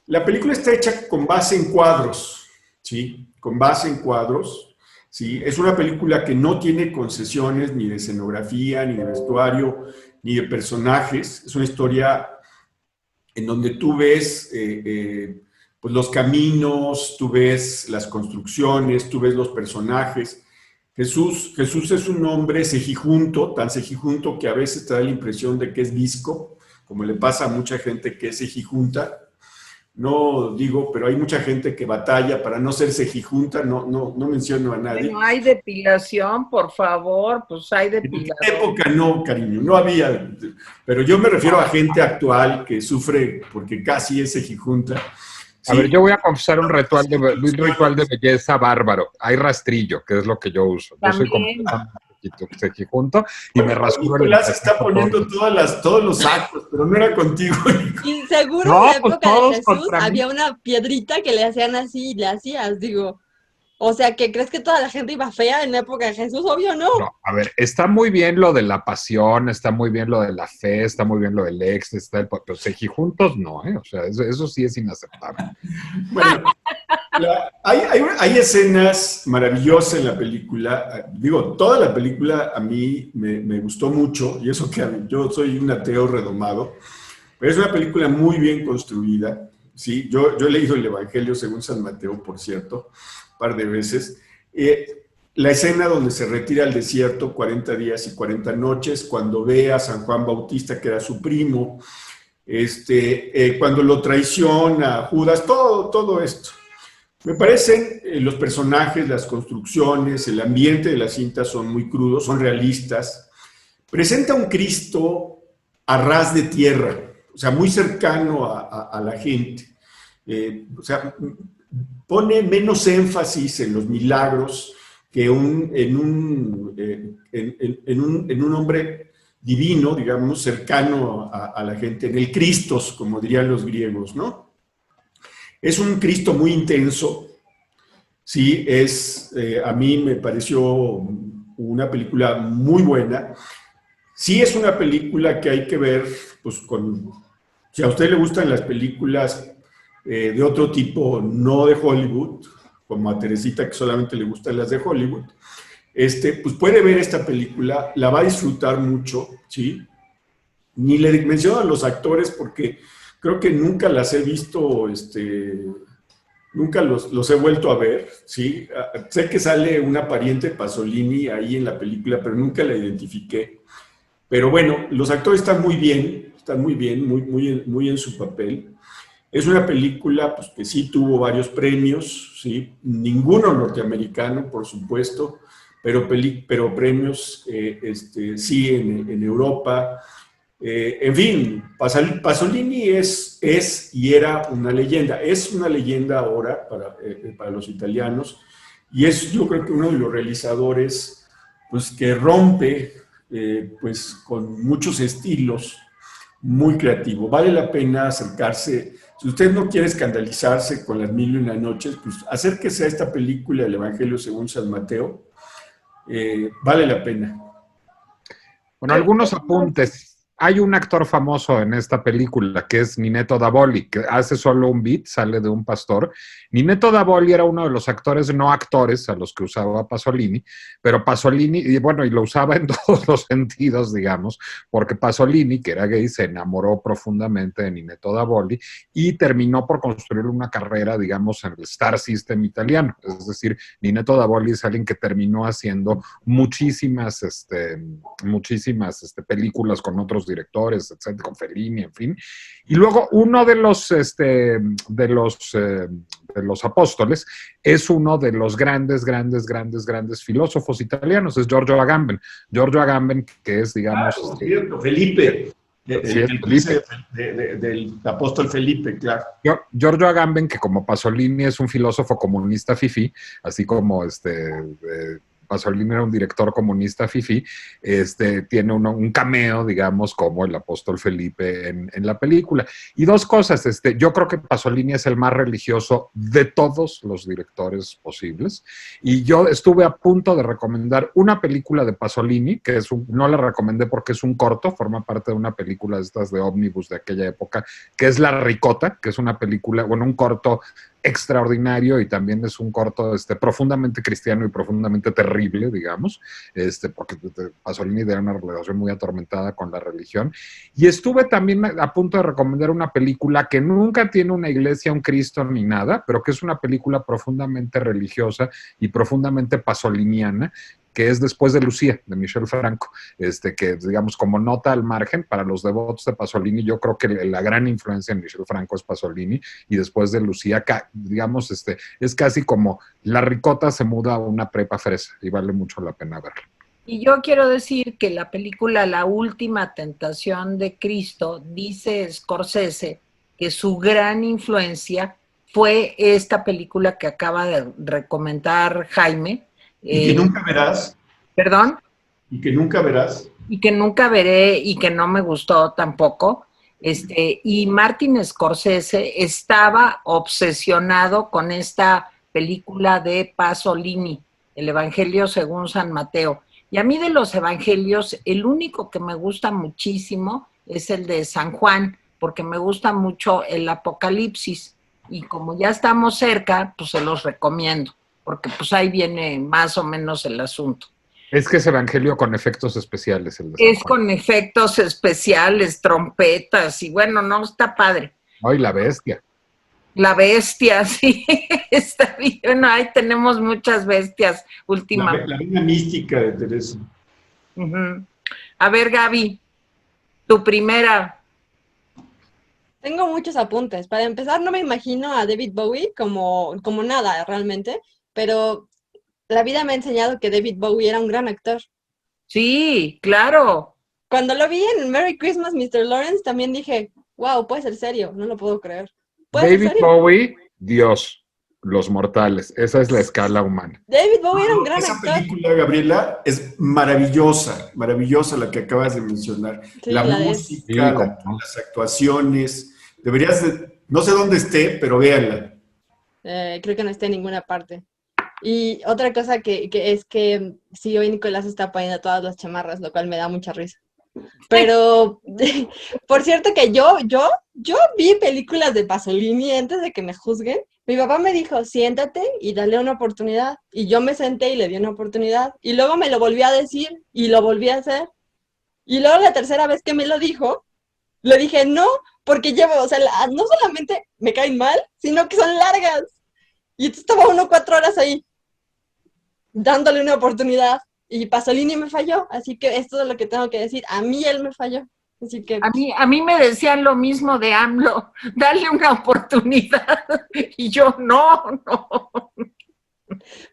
La película está hecha con base en cuadros, ¿sí? Con base en cuadros, ¿sí? Es una película que no tiene concesiones ni de escenografía, ni de vestuario, ni de personajes. Es una historia en donde tú ves pues los caminos, tú ves las construcciones, tú ves los personajes. Jesús es un hombre cejijunto, tan cejijunto que a veces te da la impresión de que es visco, como le pasa a mucha gente que es cejijunta. No digo, pero hay mucha gente que batalla para no ser cejijunta, no menciono a nadie. No hay depilación, por favor, pues hay depilación. En esa época no, cariño, no había, pero yo me refiero a gente actual que sufre porque casi es cejijunta. Sí. A ver, yo voy a confesar un ritual de belleza bárbaro. Hay rastrillo, que es lo que yo uso. También. Yo soy completamente cejijunto y me rasuro. Nicolás está poniendo todos los actos, pero no era contigo. Y seguro en la época de Jesús había una piedrita que le hacían así y le hacías, digo. O sea, ¿que crees que toda la gente iba fea en la época de Jesús? Obvio no. No, a ver, está muy bien lo de la pasión, está muy bien lo de la fe, está muy bien lo del ex, pero cejijuntos no, ¿eh? O sea, eso sí es inaceptable. Bueno, hay escenas maravillosas en la película. Digo, toda la película a mí me gustó mucho, y eso que yo soy un ateo redomado, pero es una película muy bien construida. Sí, yo he leído el Evangelio según San Mateo, por cierto, par de veces. La escena donde se retira al desierto 40 días y 40 noches, cuando ve a San Juan Bautista, que era su primo, cuando lo traiciona Judas, todo esto. Me parecen los personajes, las construcciones, el ambiente de la cinta son muy crudos, son realistas. Presenta un Cristo a ras de tierra, o sea, muy cercano a la gente. O sea, pone menos énfasis en los milagros que en un hombre divino, digamos, cercano a la gente, en el Christos, como dirían los griegos, ¿no? Es un Cristo muy intenso, sí, a mí me pareció una película muy buena. Sí es una película que hay que ver, pues, si a usted le gustan las películas de otro tipo, no de Hollywood, como a Teresita que solamente le gustan las de Hollywood, pues puede ver esta película, la va a disfrutar mucho, ¿sí? Ni le menciono a los actores porque creo que nunca las he visto, nunca los he vuelto a ver, ¿sí? Sé que sale una pariente Pasolini ahí en la película, pero nunca la identifiqué. Pero bueno, los actores están muy bien, muy en su papel. Es una película pues, que sí tuvo varios premios, ¿sí? Ninguno norteamericano, por supuesto, pero premios sí en Europa. En fin, Pasolini es y era una leyenda. Es una leyenda ahora para los italianos y es, yo creo que uno de los realizadores pues, que rompe pues, con muchos estilos, muy creativo. Vale la pena acercarse Si usted no quiere escandalizarse con las mil y una noches, pues acérquese a esta película, El Evangelio según San Mateo. Vale la pena. Bueno, algunos apuntes. Hay un actor famoso en esta película que es Ninetto Davoli, que hace solo un beat, sale de un pastor. Ninetto Davoli era uno de los actores no actores a los que usaba Pasolini, pero Pasolini, y bueno, y lo usaba en todos los sentidos, digamos, porque Pasolini, que era gay, se enamoró profundamente de Ninetto Davoli y terminó por construir una carrera, digamos, en el Star System italiano. Es decir, Ninetto Davoli es alguien que terminó haciendo muchísimas películas con otros directores, etcétera, con Fellini, en fin. Y luego uno de los apóstoles es uno de los grandes filósofos italianos, es Giorgio Agamben. Giorgio Agamben, que es, digamos... Cierto, Felipe. Sí, el príncipe del apóstol Felipe, claro. Giorgio Agamben, que como Pasolini es un filósofo comunista fifí, así como Pasolini era un director comunista fifí, tiene un cameo, digamos, como el apóstol Felipe en la película. Y dos cosas, yo creo que Pasolini es el más religioso de todos los directores posibles, y yo estuve a punto de recomendar una película de Pasolini, que no la recomendé porque es un corto, forma parte de una película de estas de ómnibus de aquella época, que es La Ricota, que es una película, bueno, un corto extraordinario, y también es un corto profundamente cristiano y profundamente terrible, digamos, porque Pasolini tenía una relación muy atormentada con la religión. Y estuve también a punto de recomendar una película que nunca tiene una iglesia, un Cristo ni nada, pero que es una película profundamente religiosa y profundamente pasoliniana, que es Después de Lucía, de Michel Franco, que digamos como nota al margen, para los devotos de Pasolini, yo creo que la gran influencia en Michel Franco es Pasolini, y Después de Lucía, digamos, es casi como La Ricota se muda a una prepa fresa, y vale mucho la pena verla. Y yo quiero decir que la película La Última Tentación de Cristo, dice Scorsese que su gran influencia fue esta película que acaba de recomendar Jaime. Y que nunca verás. ¿Perdón? Y que nunca verás. Y que nunca veré y que no me gustó tampoco. Y Martin Scorsese estaba obsesionado con esta película de Pasolini, El Evangelio según San Mateo. Y a mí de los evangelios, el único que me gusta muchísimo es el de San Juan, porque me gusta mucho el Apocalipsis. Y como ya estamos cerca, pues se los recomiendo, porque pues ahí viene más o menos el asunto. Es que es evangelio con efectos especiales. Es con efectos especiales, trompetas, y bueno, no, está padre. Ay, la bestia. La bestia, sí, está bien. Bueno, ahí tenemos muchas bestias últimamente. La vida mística de Teresa. Uh-huh. A ver, Gaby, tu primera. Tengo muchos apuntes. Para empezar, no me imagino a David Bowie como nada realmente, pero la vida me ha enseñado que David Bowie era un gran actor. Sí, claro. Cuando lo vi en Merry Christmas, Mr. Lawrence, también dije, wow, puede ser serio, no lo puedo creer. David Bowie, Dios, los mortales, esa es la escala humana. David Bowie era un gran actor. Esa película, Gabriela, es maravillosa la que acabas de mencionar. Sí, la música, las actuaciones, no sé dónde esté, pero véanla. Creo que no está en ninguna parte. Y otra cosa que es que sí, hoy Nicolás está poniendo todas las chamarras, lo cual me da mucha risa. Pero, por cierto que yo vi películas de Pasolini antes de que me juzguen. Mi papá me dijo, siéntate y dale una oportunidad. Y yo me senté y le di una oportunidad. Y luego me lo volvió a decir y lo volví a hacer. Y luego la tercera vez que me lo dijo, le dije no, porque no solamente me caen mal, sino que son largas. Y entonces estaba 4 horas ahí, dándole una oportunidad. Y Pasolini me falló, así que esto es lo que tengo que decir. A mí él me falló. Así que... A mí me decían lo mismo de AMLO, dale una oportunidad. Y yo, no.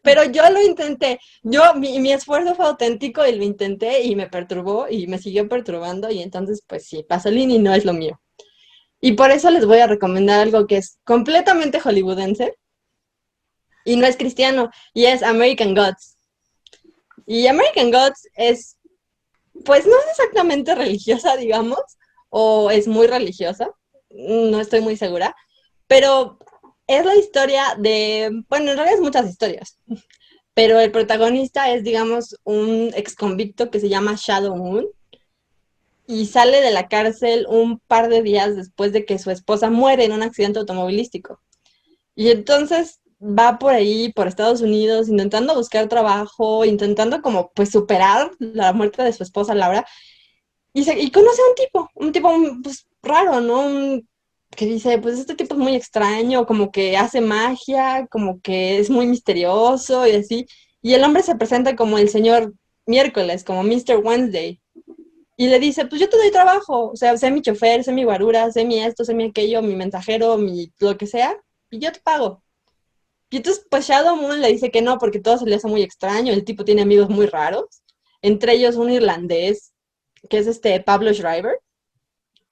Pero yo lo intenté. Mi esfuerzo fue auténtico y lo intenté y me perturbó y me siguió perturbando. Y entonces, pues sí, Pasolini no es lo mío. Y por eso les voy a recomendar algo que es completamente hollywoodense y no es cristiano, y es American Gods. Y American Gods es, pues no es exactamente religiosa, digamos, o es muy religiosa, no estoy muy segura, Pero es la historia de, bueno, en realidad es muchas historias, pero el protagonista es, digamos, un ex convicto que se llama Shadow Moon y sale de la cárcel un par de días después de que su esposa muere en un accidente automovilístico. Y entonces va por ahí, por Estados Unidos, intentando buscar trabajo, intentando como pues superar la muerte de su esposa Laura, y conoce a un tipo pues raro, ¿no? Que dice, pues este tipo es muy extraño, como que hace magia, como que es muy misterioso y así. Y el hombre se presenta como el señor miércoles, como Mr. Wednesday. Y le dice, pues yo te doy trabajo, o sea, sé mi chofer, sé mi guarura, sé mi esto, sé mi aquello, mi mensajero, mi lo que sea, y yo te pago. Y entonces, pues Shadow Moon le dice que no, porque todo se le hace muy extraño, el tipo tiene amigos muy raros, entre ellos un irlandés, que es Pablo Schreiber,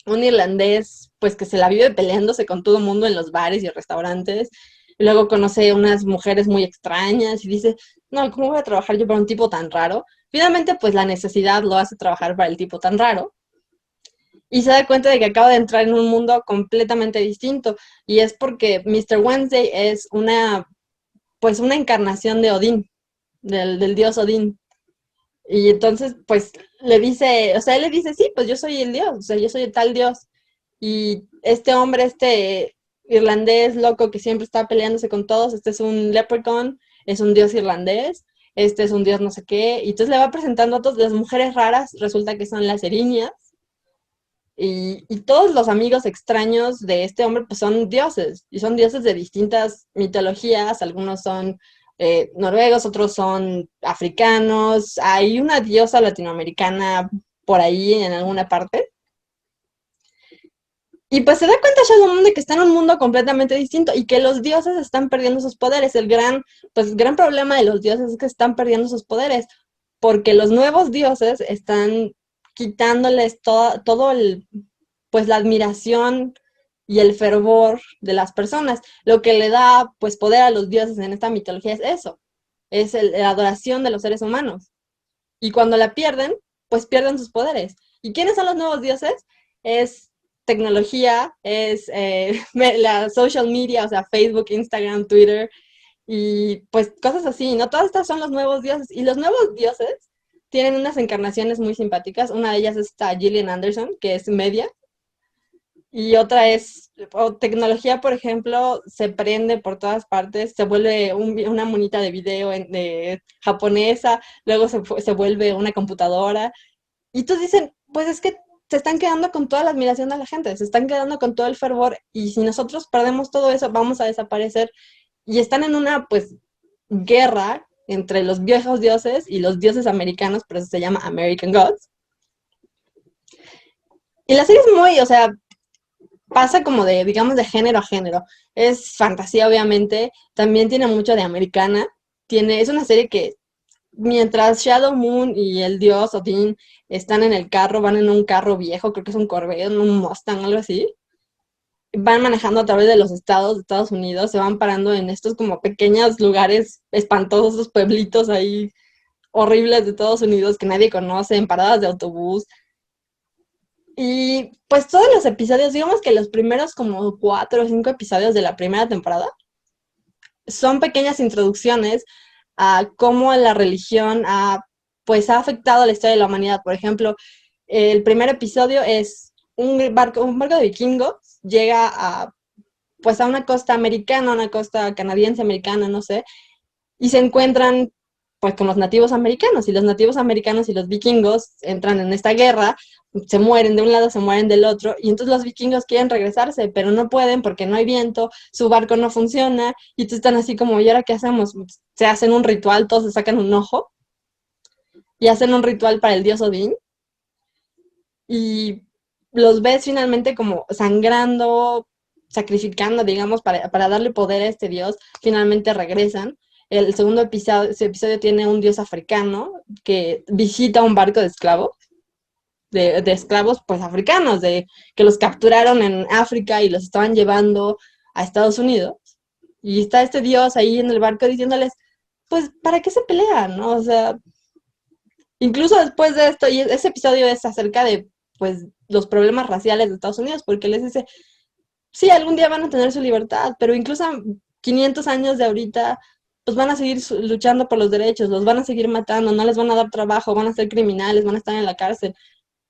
un irlandés, pues que se la vive peleándose con todo el mundo en los bares y restaurantes, y luego conoce unas mujeres muy extrañas y dice, no, ¿cómo voy a trabajar yo para un tipo tan raro? Finalmente, pues la necesidad lo hace trabajar para el tipo tan raro, y se da cuenta de que acaba de entrar en un mundo completamente distinto, y es porque Mr. Wednesday es pues una encarnación de Odín, del dios Odín. Y entonces, pues le dice, o sea, él le dice, sí, pues yo soy el dios, o sea, yo soy el tal dios. Y este hombre, este irlandés loco que siempre está peleándose con todos, este es un leprechaun, es un dios irlandés, este es un dios no sé qué. Y entonces le va presentando a todas las mujeres raras, resulta que son las erinias. Y todos los amigos extraños de este hombre pues son dioses, y son dioses de distintas mitologías, algunos son noruegos, otros son africanos, hay una diosa latinoamericana por ahí en alguna parte, y pues se da cuenta Shadow Moon de que está en un mundo completamente distinto y que los dioses están perdiendo sus poderes. Gran problema de los dioses es que están perdiendo sus poderes, porque los nuevos dioses están quitándoles todo pues la admiración y el fervor de las personas. Lo que le da pues poder a los dioses en esta mitología es eso, es la adoración de los seres humanos. Y cuando la pierden, pues pierden sus poderes. ¿Y quiénes son los nuevos dioses? Es tecnología, es la social media, o sea, Facebook, Instagram, Twitter, y pues cosas así, ¿no? Todas estas son los nuevos dioses. Y los nuevos dioses tienen unas encarnaciones muy simpáticas. Una de ellas es esta Gillian Anderson, que es media, y otra es, tecnología, por ejemplo, se prende por todas partes, se vuelve una monita de video de japonesa, luego se vuelve una computadora. Y todos dicen, pues es que se están quedando con toda la admiración de la gente, se están quedando con todo el fervor, y si nosotros perdemos todo eso, vamos a desaparecer. Y están en una, pues, guerra entre los viejos dioses y los dioses americanos, por eso se llama American Gods. Y la serie es muy, o sea, pasa como de, digamos, de género a género. Es fantasía, obviamente, también tiene mucho de americana. Es una serie que mientras Shadow Moon y el dios Odin están en el carro, van en un carro viejo, creo que es un Corvette, un Mustang, algo así, van manejando a través de los estados de Estados Unidos, se van parando en estos como pequeños lugares espantosos, pueblitos ahí horribles de Estados Unidos que nadie conoce, en paradas de autobús. Y pues todos los episodios, digamos que los primeros como 4 o 5 episodios de la primera temporada son pequeñas introducciones a cómo la religión pues ha afectado a la historia de la humanidad. Por ejemplo, el primer episodio es un barco de vikingos llega pues a una costa americana, una costa canadiense americana, no sé, y se encuentran pues con los nativos americanos, y los nativos americanos y los vikingos entran en esta guerra, se mueren de un lado, se mueren del otro, y entonces los vikingos quieren regresarse, pero no pueden porque no hay viento, su barco no funciona, y entonces están así como, ¿y ahora qué hacemos? Se hacen un ritual, todos se sacan un ojo, y hacen un ritual para el dios Odín, y los ves finalmente como sangrando, sacrificando, digamos, para darle poder a este dios, finalmente regresan. El segundo episodio, ese episodio tiene un dios africano que visita un barco de esclavos, de esclavos pues africanos, que los capturaron en África y los estaban llevando a Estados Unidos. Y está este dios ahí en el barco diciéndoles, pues, ¿para qué se pelean? ¿No? O sea, incluso después de esto, y ese episodio es acerca de, pues, los problemas raciales de Estados Unidos, porque les dice, sí, algún día van a tener su libertad, pero incluso 500 años de ahorita, pues van a seguir luchando por los derechos, los van a seguir matando, no les van a dar trabajo, van a ser criminales, van a estar en la cárcel.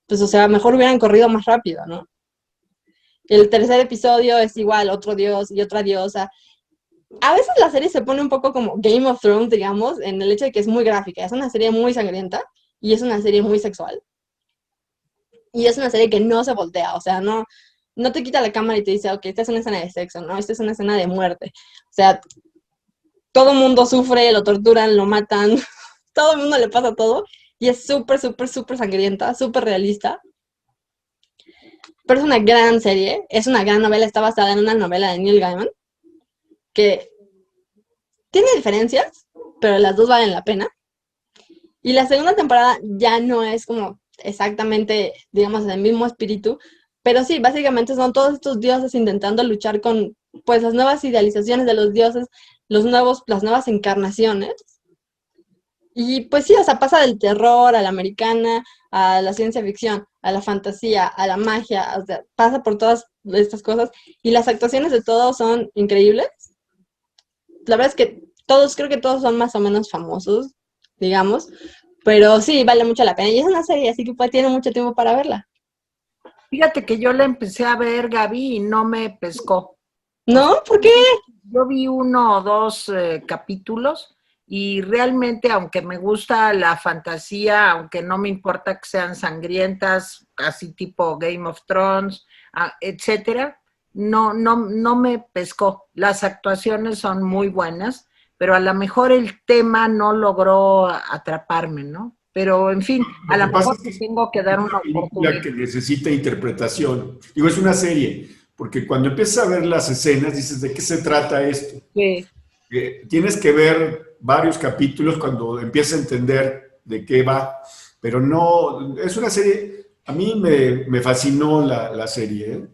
Pues, o sea, mejor hubieran corrido más rápido, ¿no? El tercer episodio es igual, otro dios y otra diosa. A veces la serie se pone un poco como Game of Thrones, digamos, en el hecho de que es muy gráfica, es una serie muy sangrienta y es una serie muy sexual. Y es una serie que no se voltea, o sea, no te quita la cámara y te dice, ok, esta es una escena de sexo, no, esta es una escena de muerte. O sea, todo el mundo sufre, lo torturan, lo matan, todo el mundo le pasa todo. Y es súper, súper, súper sangrienta, súper realista. Pero es una gran serie, es una gran novela, está basada en una novela de Neil Gaiman, que tiene diferencias, pero las dos valen la pena. Y la segunda temporada ya no es como exactamente, digamos, el mismo espíritu, pero sí, básicamente son todos estos dioses intentando luchar con, pues, las nuevas idealizaciones de los dioses, las nuevas encarnaciones. Y pues sí, o sea, pasa del terror a la americana, a la ciencia ficción, a la fantasía, a la magia, o sea, pasa por todas estas cosas y las actuaciones de todos son increíbles. La verdad es que creo que todos son más o menos famosos, digamos, pero sí, vale mucho la pena. Y es una serie, así que pues tiene mucho tiempo para verla. Fíjate que yo la empecé a ver, Gaby, y no me pescó. O sea, ¿No? ¿Por qué? yo vi 1 o 2 capítulos y realmente, aunque me gusta la fantasía, aunque no me importa que sean sangrientas, así tipo Game of Thrones, etcétera, no me pescó. Las actuaciones son muy buenas, pero a lo mejor el tema no logró atraparme, ¿no? Pero, en fin, Lo a que lo pasa mejor es te que tengo que dar es una una película oportunidad. que necesita interpretación. Digo, es una serie, porque cuando empiezas a ver las escenas dices, ¿de qué se trata esto? Sí. Tienes que ver varios capítulos cuando empiezas a entender de qué va, pero no, es una serie, a mí me fascinó la serie, ¿eh?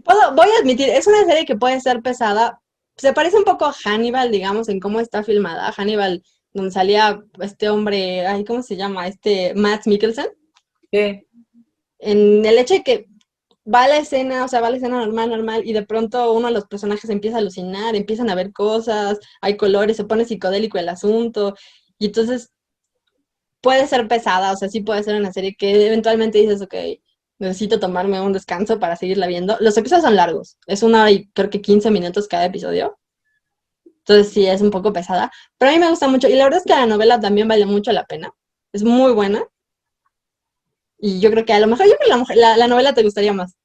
Voy a admitir, es una serie que puede ser pesada. Se parece un poco a Hannibal, digamos, en cómo está filmada. Hannibal, donde salía este hombre, ay, ¿cómo se llama? Matt Mikkelsen. Sí. En el hecho de que va a la escena, o sea, va a la escena normal, normal, y de pronto uno de los personajes empieza a alucinar, empiezan a ver cosas, hay colores, se pone psicodélico el asunto, y entonces puede ser pesada, o sea, sí puede ser una serie que eventualmente dices, ok, necesito tomarme un descanso para seguirla viendo. Los episodios son largos, es 1 hora y creo que 15 minutos cada episodio, entonces sí, es un poco pesada, pero a mí me gusta mucho, y la verdad es que la novela también vale mucho la pena, es muy buena, y yo creo que a lo mejor, yo creo que la novela te gustaría más.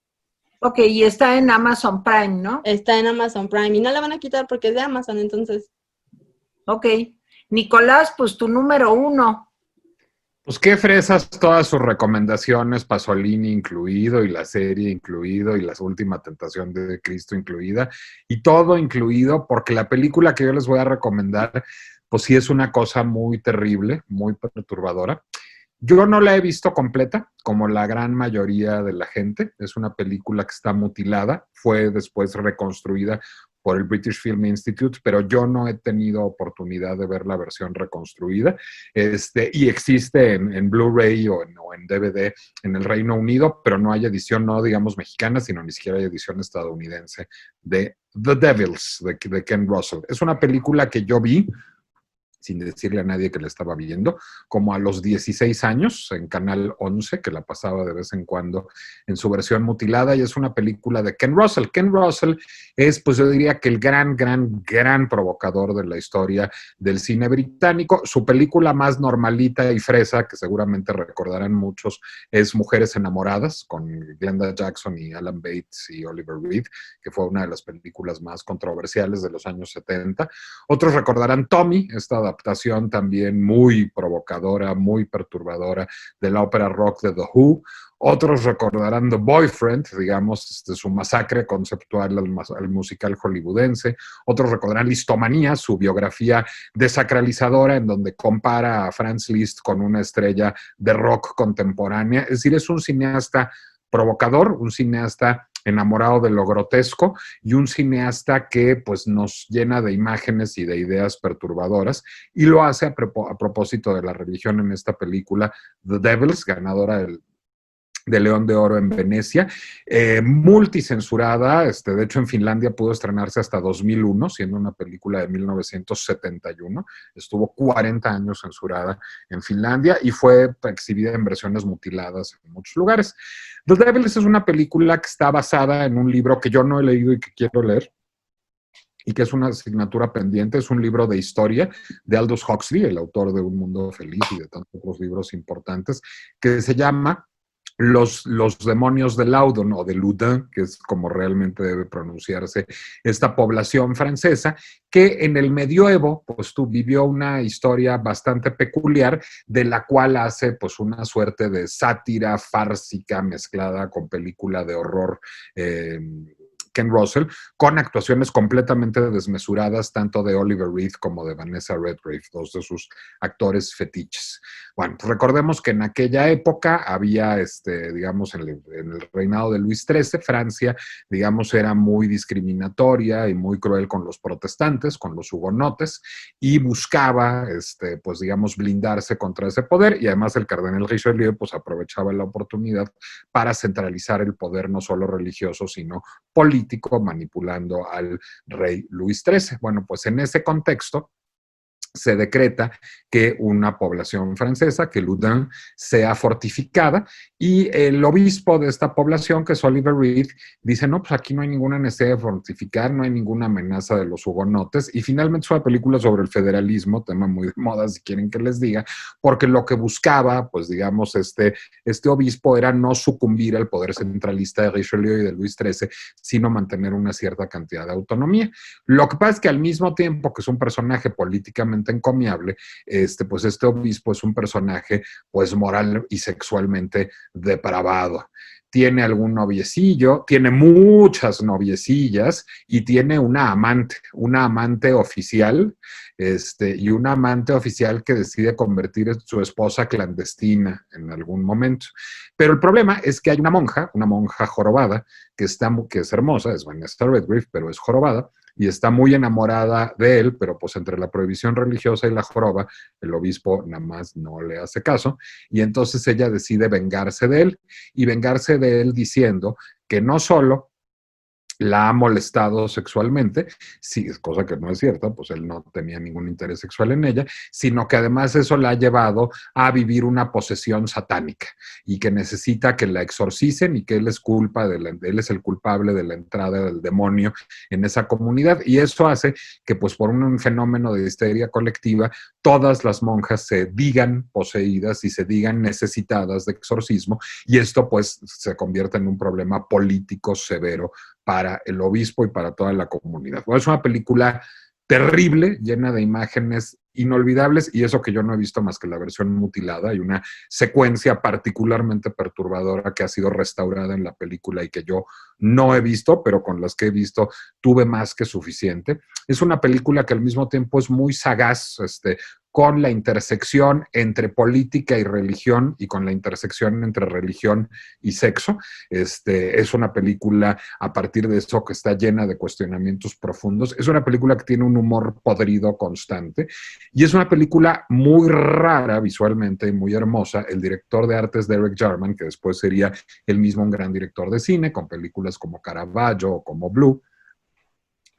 Ok, y está en Amazon Prime, ¿no? Está en Amazon Prime y no la van a quitar porque es de Amazon, entonces. Ok. Nicolás, pues tu número 1. Pues qué fresas todas sus recomendaciones, Pasolini incluido, y la serie incluido, y la última tentación de Cristo incluida, y todo incluido, porque la película que yo les voy a recomendar, pues sí es una cosa muy terrible, muy perturbadora. Yo no la he visto completa, como la gran mayoría de la gente. Es una película que está mutilada, fue después reconstruida por el British Film Institute, pero yo no he tenido oportunidad de ver la versión reconstruida. Y existe en Blu-ray o en DVD en el Reino Unido, pero no hay edición, no digamos mexicana, sino ni siquiera hay edición estadounidense de The Devils, de Ken Russell. Es una película que yo vi sin decirle a nadie que la estaba viendo, como a los 16 años en Canal 11, que la pasaba de vez en cuando en su versión mutilada, y es una película de Ken Russell. Ken Russell es, pues yo diría que el gran provocador de la historia del cine británico. Su película más normalita y fresa, que seguramente recordarán muchos, es Mujeres Enamoradas, con Glenda Jackson y Alan Bates y Oliver Reed, que fue una de las películas más controversiales de los años 70. Otros recordarán Tommy, esta adaptación también muy provocadora, muy perturbadora de la ópera rock de The Who. Otros recordarán The Boyfriend, digamos, su masacre conceptual al musical hollywoodense. Otros recordarán Listomanía, su biografía desacralizadora, en donde compara a Franz Liszt con una estrella de rock contemporánea. Es decir, es un cineasta provocador, un cineasta enamorado de lo grotesco y un cineasta que pues nos llena de imágenes y de ideas perturbadoras, y lo hace a propósito de la religión en esta película The Devils, ganadora de León de Oro en Venecia, multicensurada, de hecho en Finlandia pudo estrenarse hasta 2001, siendo una película de 1971, estuvo 40 años censurada en Finlandia y fue exhibida en versiones mutiladas en muchos lugares. The Devils es una película que está basada en un libro que yo no he leído y que quiero leer, y que es una asignatura pendiente, es un libro de historia de Aldous Huxley, el autor de Un Mundo Feliz y de tantos otros libros importantes, que se llama los demonios de Laudon o de Loudun, que es como realmente debe pronunciarse esta población francesa, que en el medioevo pues vivió una historia bastante peculiar, de la cual hace pues una suerte de sátira fársica mezclada con película de horror, Ken Russell, con actuaciones completamente desmesuradas, tanto de Oliver Reed como de Vanessa Redgrave, dos de sus actores fetiches. Bueno, pues recordemos que en aquella época había, digamos, en el reinado de Luis XIII, Francia, digamos, era muy discriminatoria y muy cruel con los protestantes, con los hugonotes, y buscaba, pues, digamos, blindarse contra ese poder, y además el cardenal Richelieu, pues, aprovechaba la oportunidad para centralizar el poder no solo religioso, sino político, manipulando al rey Luis XIII. Bueno, pues en ese contexto se decreta que una población francesa, que Loudun, sea fortificada, y el obispo de esta población, que es Oliver Reed, dice, no, pues aquí no hay ninguna necesidad de fortificar, no hay ninguna amenaza de los hugonotes, y finalmente es una película sobre el federalismo, tema muy de moda, si quieren que les diga, porque lo que buscaba, pues digamos, este obispo era no sucumbir al poder centralista de Richelieu y de Luis XIII, sino mantener una cierta cantidad de autonomía. Lo que pasa es que al mismo tiempo que es un personaje políticamente encomiable, pues este obispo es un personaje pues moral y sexualmente depravado. Tiene algún noviecillo, tiene muchas noviecillas y tiene una amante oficial, y una amante oficial que decide convertir en su esposa clandestina en algún momento. Pero el problema es que hay una monja jorobada, que es hermosa, es Vanessa Redgrave, pero es jorobada, y está muy enamorada de él, pero pues entre la prohibición religiosa y la joroba, el obispo nada más no le hace caso, y entonces ella decide vengarse de él, y vengarse de él diciendo que no solo la ha molestado sexualmente, sí, cosa que no es cierta, pues él no tenía ningún interés sexual en ella, sino que además eso la ha llevado a vivir una posesión satánica y que necesita que la exorcicen y que él es el culpable de la entrada del demonio en esa comunidad, y eso hace que pues por un fenómeno de histeria colectiva todas las monjas se digan poseídas y se digan necesitadas de exorcismo, y esto pues se convierte en un problema político severo para el obispo y para toda la comunidad. Bueno, es una película terrible, llena de imágenes inolvidables, y eso que yo no he visto más que la versión mutilada. Hay una secuencia particularmente perturbadora que ha sido restaurada en la película y que yo no he visto, pero con las que he visto tuve más que suficiente. Es una película que al mismo tiempo es muy sagaz, con la intersección entre política y religión y con la intersección entre religión y sexo. Es una película a partir de eso que está llena de cuestionamientos profundos. Es una película que tiene un humor podrido constante y es una película muy rara visualmente y muy hermosa. El director de arte es Derek Jarman, que después sería él mismo un gran director de cine con películas como Caravaggio o como Blue,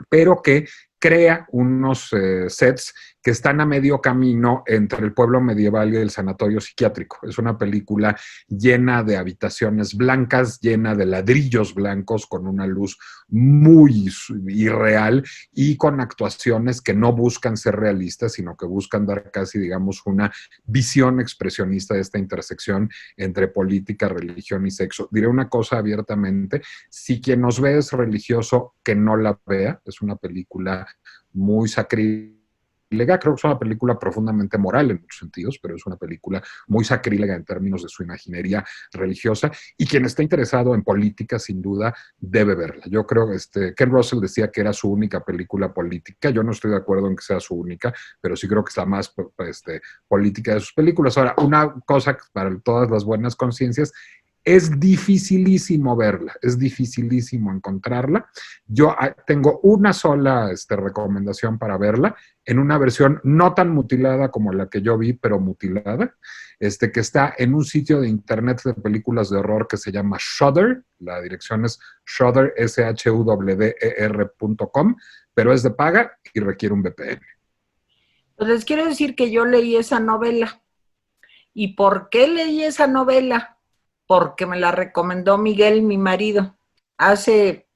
pero que crea unos sets que están a medio camino entre el pueblo medieval y el sanatorio psiquiátrico. Es una película llena de habitaciones blancas, llena de ladrillos blancos, con una luz muy irreal y con actuaciones que no buscan ser realistas, sino que buscan dar casi, digamos, una visión expresionista de esta intersección entre política, religión y sexo. Diré una cosa abiertamente: si quien nos ve es religioso, que no la vea. Es una película muy sacrílega, creo que es una película profundamente moral en muchos sentidos, pero es una película muy sacrílega en términos de su imaginería religiosa, y quien está interesado en política sin duda debe verla. Yo creo que Ken Russell decía que era su única película política. Yo no estoy de acuerdo en que sea su única, pero sí creo que es la más política de sus películas. Ahora, una cosa para todas las buenas conciencias: Es dificilísimo verla, es dificilísimo encontrarla. Yo tengo una sola recomendación para verla, en una versión no tan mutilada como la que yo vi, pero mutilada, que está en un sitio de internet de películas de horror que se llama Shudder. La dirección es Shudder, shudder.com, pero es de paga y requiere un VPN. Pues les quiero decir que yo leí esa novela. ¿Y por qué leí esa novela? Porque me la recomendó Miguel, mi marido, hace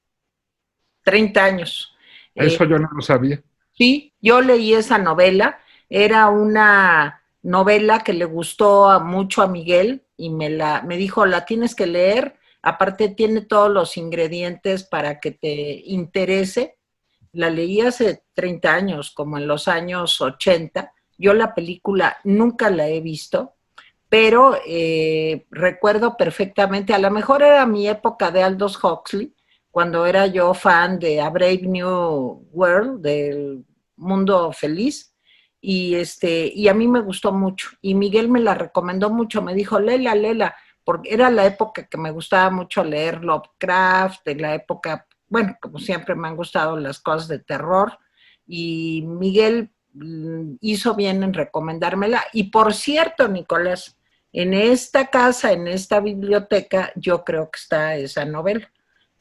30 años. Eso yo no lo sabía. Sí, yo leí esa novela. Era una novela que le gustó mucho a Miguel y me dijo, la tienes que leer. Aparte tiene todos los ingredientes para que te interese. La leí hace 30 años, como en los años 80. Yo la película nunca la he visto, pero recuerdo perfectamente, a lo mejor era mi época de Aldous Huxley, cuando era yo fan de A Brave New World, del mundo feliz, y a mí me gustó mucho, y Miguel me la recomendó mucho, me dijo, léela, porque era la época que me gustaba mucho leer Lovecraft, en la época, bueno, como siempre me han gustado las cosas de terror, y Miguel hizo bien en recomendármela, y por cierto, Nicolás, en esta casa, en esta biblioteca, yo creo que está esa novela.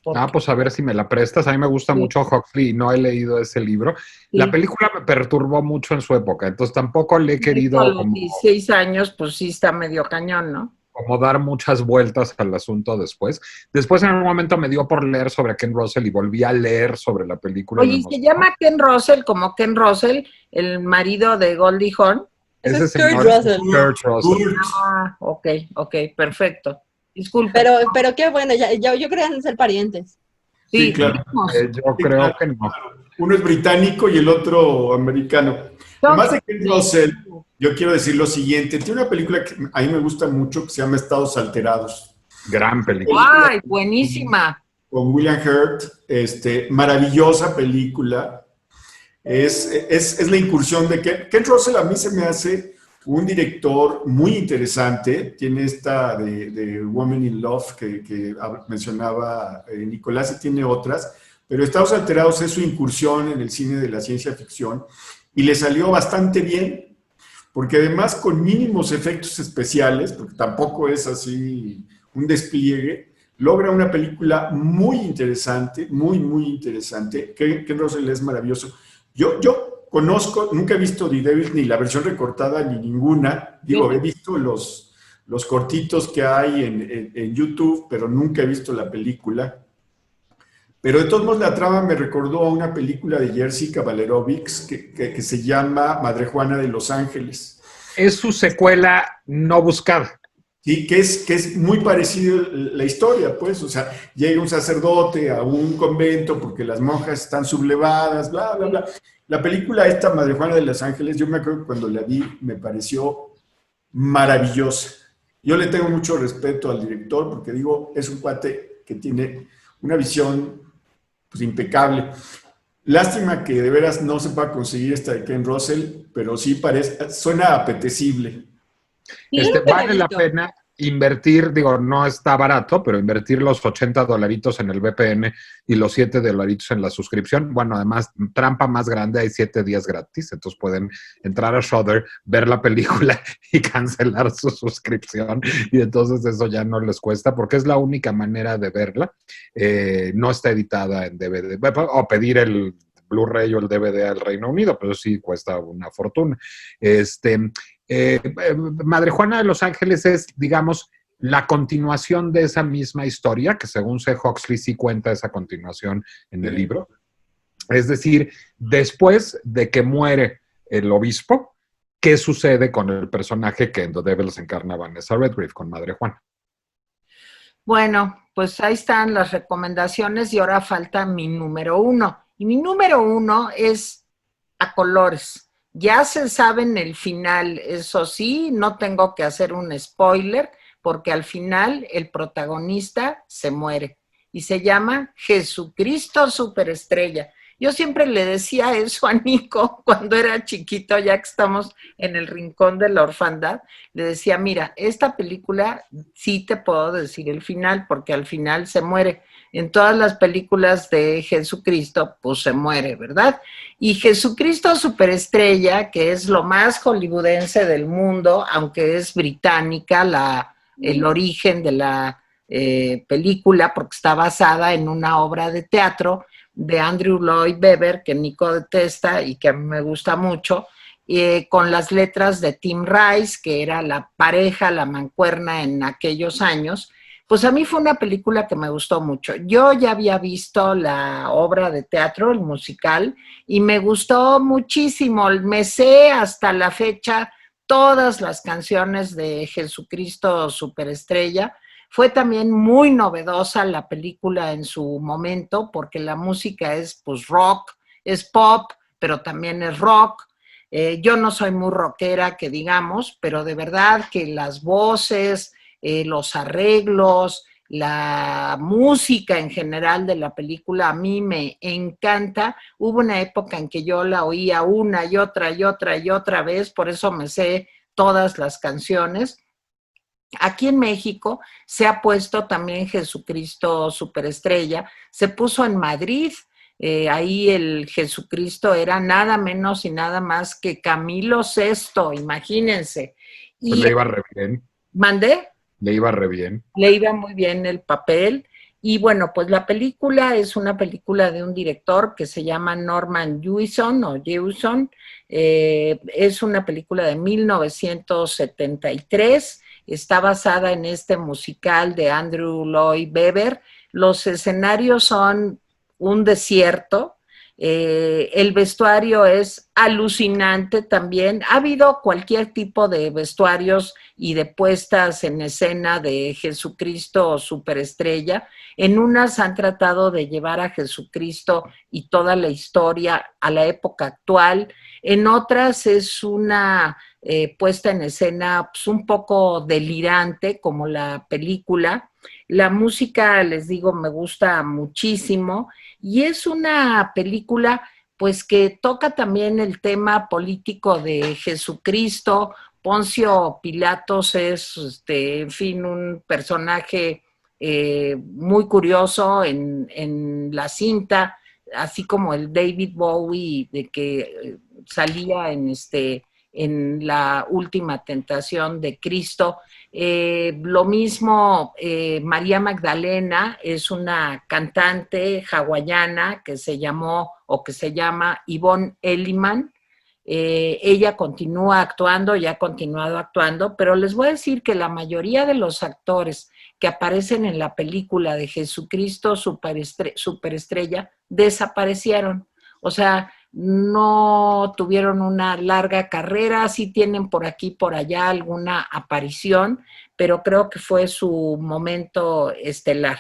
Pues a ver si me la prestas. A mí me gusta mucho Huxley y no he leído ese libro. Sí. La película me perturbó mucho en su época, entonces tampoco le he querido A los 16 años, pues sí está medio cañón, ¿no? Como dar muchas vueltas al asunto después. Después en un momento me dio por leer sobre Ken Russell y volví a leer sobre la película. Oye, ¿se llama Ken Russell como Ken Russell, el marido de Goldie Hawn? Ese es Kurt Russell. Kurt Russell. Ah, ok, perfecto. Disculpe. Pero qué bueno, yo creo que van a ser parientes. Sí, claro. Yo creo que no. Uno es británico y el otro americano. Además de Ken Russell, yo quiero decir lo siguiente. Tiene una película que a mí me gusta mucho que se llama Estados Alterados. Gran película. ¡Ay, buenísima! Con William Hurt. Maravillosa película. Es la incursión de Ken Russell. A mí se me hace un director muy interesante. Tiene esta de Woman in Love que mencionaba Nicolás, y tiene otras, pero Estados Alterados es su incursión en el cine de la ciencia ficción y le salió bastante bien, porque además con mínimos efectos especiales, porque tampoco es así un despliegue, logra una película muy interesante, muy interesante. Ken Russell es maravilloso. Yo conozco, nunca he visto The Devil, ni la versión recortada, ni ninguna. Digo, he visto los cortitos que hay en YouTube, pero nunca he visto la película. Pero de todos modos la trama me recordó a una película de Jerzy Kavallerovich que se llama Madre Juana de Los Ángeles. Es su secuela no buscada. Sí, que es muy parecido la historia, pues, o sea, llega un sacerdote a un convento porque las monjas están sublevadas, bla, bla, bla. La película esta, Madre Juana de Los Ángeles, yo me acuerdo que cuando la vi me pareció maravillosa. Yo le tengo mucho respeto al director porque digo, es un cuate que tiene una visión pues impecable. Lástima que de veras no se pueda conseguir esta de Ken Russell, pero sí suena apetecible. Vale la pena invertir, digo, no está barato, pero invertir los $80 en el VPN y los $7 en la suscripción. Bueno, además, trampa más grande, hay 7 días gratis, entonces pueden entrar a Shudder, ver la película y cancelar su suscripción, y entonces eso ya no les cuesta, porque es la única manera de verla. No está editada en DVD, o pedir el Blu-ray o el DVD al Reino Unido, pero sí cuesta una fortuna. Madre Juana de Los Ángeles es, digamos, la continuación de esa misma historia, que según C. Huxley sí cuenta esa continuación en el libro. Es decir, después de que muere el obispo, ¿qué sucede con el personaje que en The Devil se encarna Vanessa Redgrave, con Madre Juana? Bueno, pues ahí están las recomendaciones y ahora falta mi número 1. Y mi número 1 es a colores. Ya se sabe en el final, eso sí, no tengo que hacer un spoiler, porque al final el protagonista se muere y se llama Jesucristo Superestrella. Yo siempre le decía eso a Nico cuando era chiquito, ya que estamos en el rincón de la orfandad, le decía, mira, esta película sí te puedo decir el final, porque al final se muere. En todas las películas de Jesucristo, pues se muere, ¿verdad? Y Jesucristo Superestrella, que es lo más hollywoodense del mundo, aunque es británica, el origen de la película, porque está basada en una obra de teatro de Andrew Lloyd Webber, que Nico detesta y que a mí me gusta mucho, con las letras de Tim Rice, que era la pareja, la mancuerna en aquellos años. Pues a mí fue una película que me gustó mucho. Yo ya había visto la obra de teatro, el musical, y me gustó muchísimo. Me sé hasta la fecha todas las canciones de Jesucristo Superestrella. Fue también muy novedosa la película en su momento, porque la música es pues rock, es pop, pero también es rock. Yo no soy muy rockera, que digamos, pero de verdad que las voces, los arreglos, la música en general de la película a mí me encanta. Hubo una época en que yo la oía una y otra y otra y otra vez, por eso me sé todas las canciones. Aquí en México se ha puesto también Jesucristo Superestrella, se puso en Madrid, ahí el Jesucristo era nada menos y nada más que Camilo VI, imagínense. Pues Y le iba re bien, mandé, le iba re bien. le iba muy bien el papel. Y bueno, pues la película es una película de un director que se llama Norman Jewison o Jewison. Es una película de 1973. Está basada en este musical de Andrew Lloyd Webber. Los escenarios son un desierto. El vestuario es alucinante también. Ha habido cualquier tipo de vestuarios y de puestas en escena de Jesucristo Superestrella. En unas han tratado de llevar a Jesucristo y toda la historia a la época actual. En otras es una puesta en escena pues, un poco delirante, como la película. La música, les digo, me gusta muchísimo y es una película pues que toca también el tema político de Jesucristo. Poncio Pilatos es, en fin, un personaje muy curioso en la cinta, así como el David Bowie de que salía en la última tentación de Cristo. Lo mismo, María Magdalena es una cantante hawaiana que se llamó o que se llama Yvonne Elliman. Ella continúa actuando y ha continuado actuando, pero les voy a decir que la mayoría de los actores que aparecen en la película de Jesucristo Superestrella desaparecieron. O sea, no tuvieron una larga carrera, sí tienen por aquí, por allá alguna aparición, pero creo que fue su momento estelar.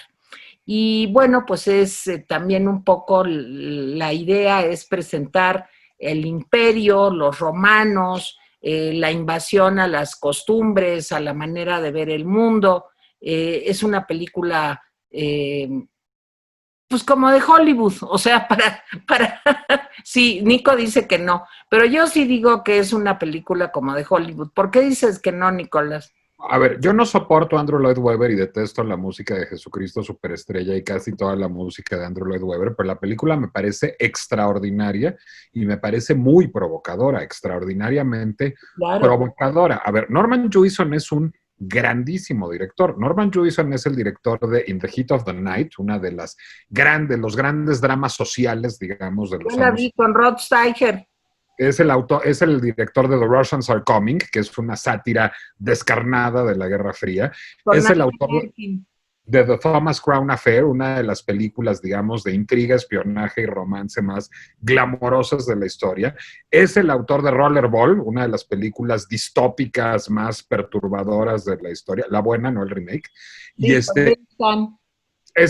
Y bueno, pues es también un poco la idea es presentar el imperio, los romanos, la invasión a las costumbres, a la manera de ver el mundo. Es una película pues como de Hollywood, o sea, sí, Nico dice que no, pero yo sí digo que es una película como de Hollywood. ¿Por qué dices que no, Nicolás? A ver, yo no soporto a Andrew Lloyd Webber y detesto la música de Jesucristo Superestrella y casi toda la música de Andrew Lloyd Webber, pero la película me parece extraordinaria y me parece muy provocadora, extraordinariamente Claro. provocadora. A ver, Norman Jewison es un grandísimo director. Norman Jewison es el director de In the Heat of the Night, una de las los grandes dramas sociales, digamos, de los Yo la años. vi con Rod Steiger. Es el director de The Russians Are Coming, que es una sátira descarnada de la Guerra Fría. Es el autor de The Thomas Crown Affair, una de las películas, digamos, de intriga, espionaje y romance más glamorosas de la historia. Es el autor de Rollerball, una de las películas distópicas más perturbadoras de la historia. La buena, no el remake. Sí, Y es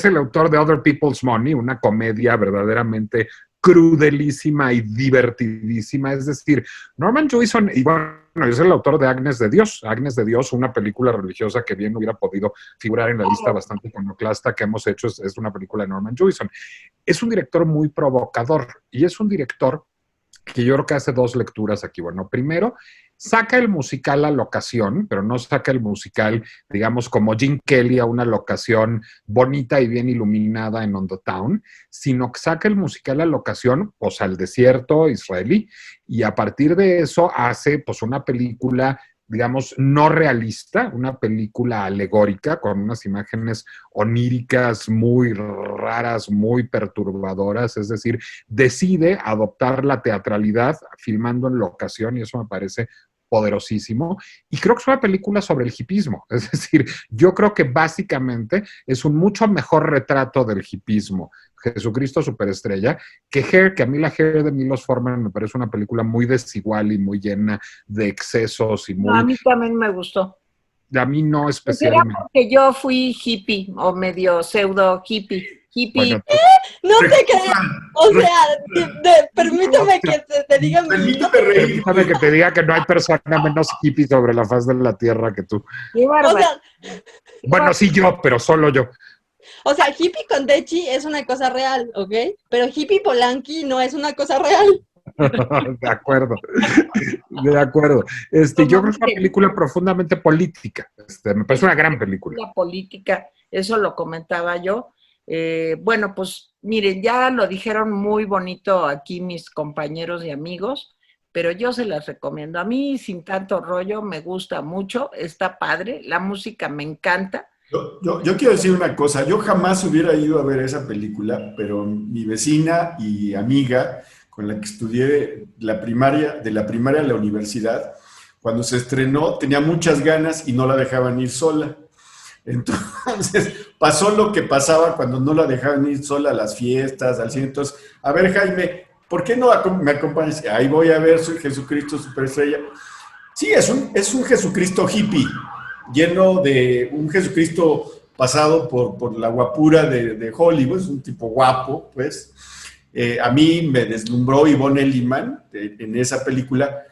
el autor de Other People's Money, una comedia verdaderamente crudelísima y divertidísima. Es decir, Norman Jewison, y bueno, es el autor de Agnes de Dios. Agnes de Dios, una película religiosa que bien hubiera podido figurar en la lista bastante iconoclasta que hemos hecho, es una película de Norman Jewison. Es un director muy provocador y es un director que yo creo que hace dos lecturas aquí. Bueno, primero, saca el musical a locación, pero no saca el musical, digamos, como Gene Kelly a una locación bonita y bien iluminada en On the Town, sino que saca el musical a locación, pues al desierto israelí, y a partir de eso hace pues una película, digamos, no realista, una película alegórica con unas imágenes oníricas muy raras, muy perturbadoras, es decir, decide adoptar la teatralidad filmando en locación y eso me parece poderosísimo. Y creo que es una película sobre el hipismo, es decir, yo creo que básicamente es un mucho mejor retrato del hipismo, Jesucristo Superestrella, que Hair, que a mí la Hair de Milos Forman me parece una película muy desigual y muy llena de excesos y No, a muy... mí también me gustó. A mí no Pues era especialmente. porque yo fui hippie o medio pseudo hippie. Hippie. Bueno, No te creas. O sea, permíteme que te diga mi... Permíteme reír. permítame que te diga que no hay persona menos hippie sobre la faz de la tierra que tú. Qué O bárbaro. sea, Bueno, sí yo, pero solo yo. hippie con Dechi es una cosa real, ¿ok? Pero hippie Polanqui no es una cosa real. De acuerdo, de acuerdo. Yo creo que es una película profundamente política. Me parece una gran película. La política, eso lo comentaba yo. Bueno, pues miren, ya lo dijeron muy bonito aquí mis compañeros y amigos, pero yo se las recomiendo. A mí, sin tanto rollo, me gusta mucho, está padre, la música me encanta. Yo quiero decir una cosa, yo jamás hubiera ido a ver esa película, pero mi vecina y amiga con la que estudié de la primaria a la universidad, cuando se estrenó tenía muchas ganas y no la dejaban ir sola. Entonces pasó lo que pasaba cuando no la dejaban ir sola a las fiestas, al cine. Entonces, a ver, Jaime, ¿por qué no me acompañas? Ahí voy a ver, soy Jesucristo Superestrella. Sí, es un Jesucristo hippie, lleno de un Jesucristo pasado por la guapura de Hollywood, es un tipo guapo, pues. A mí me deslumbró Yvonne Elliman en esa película,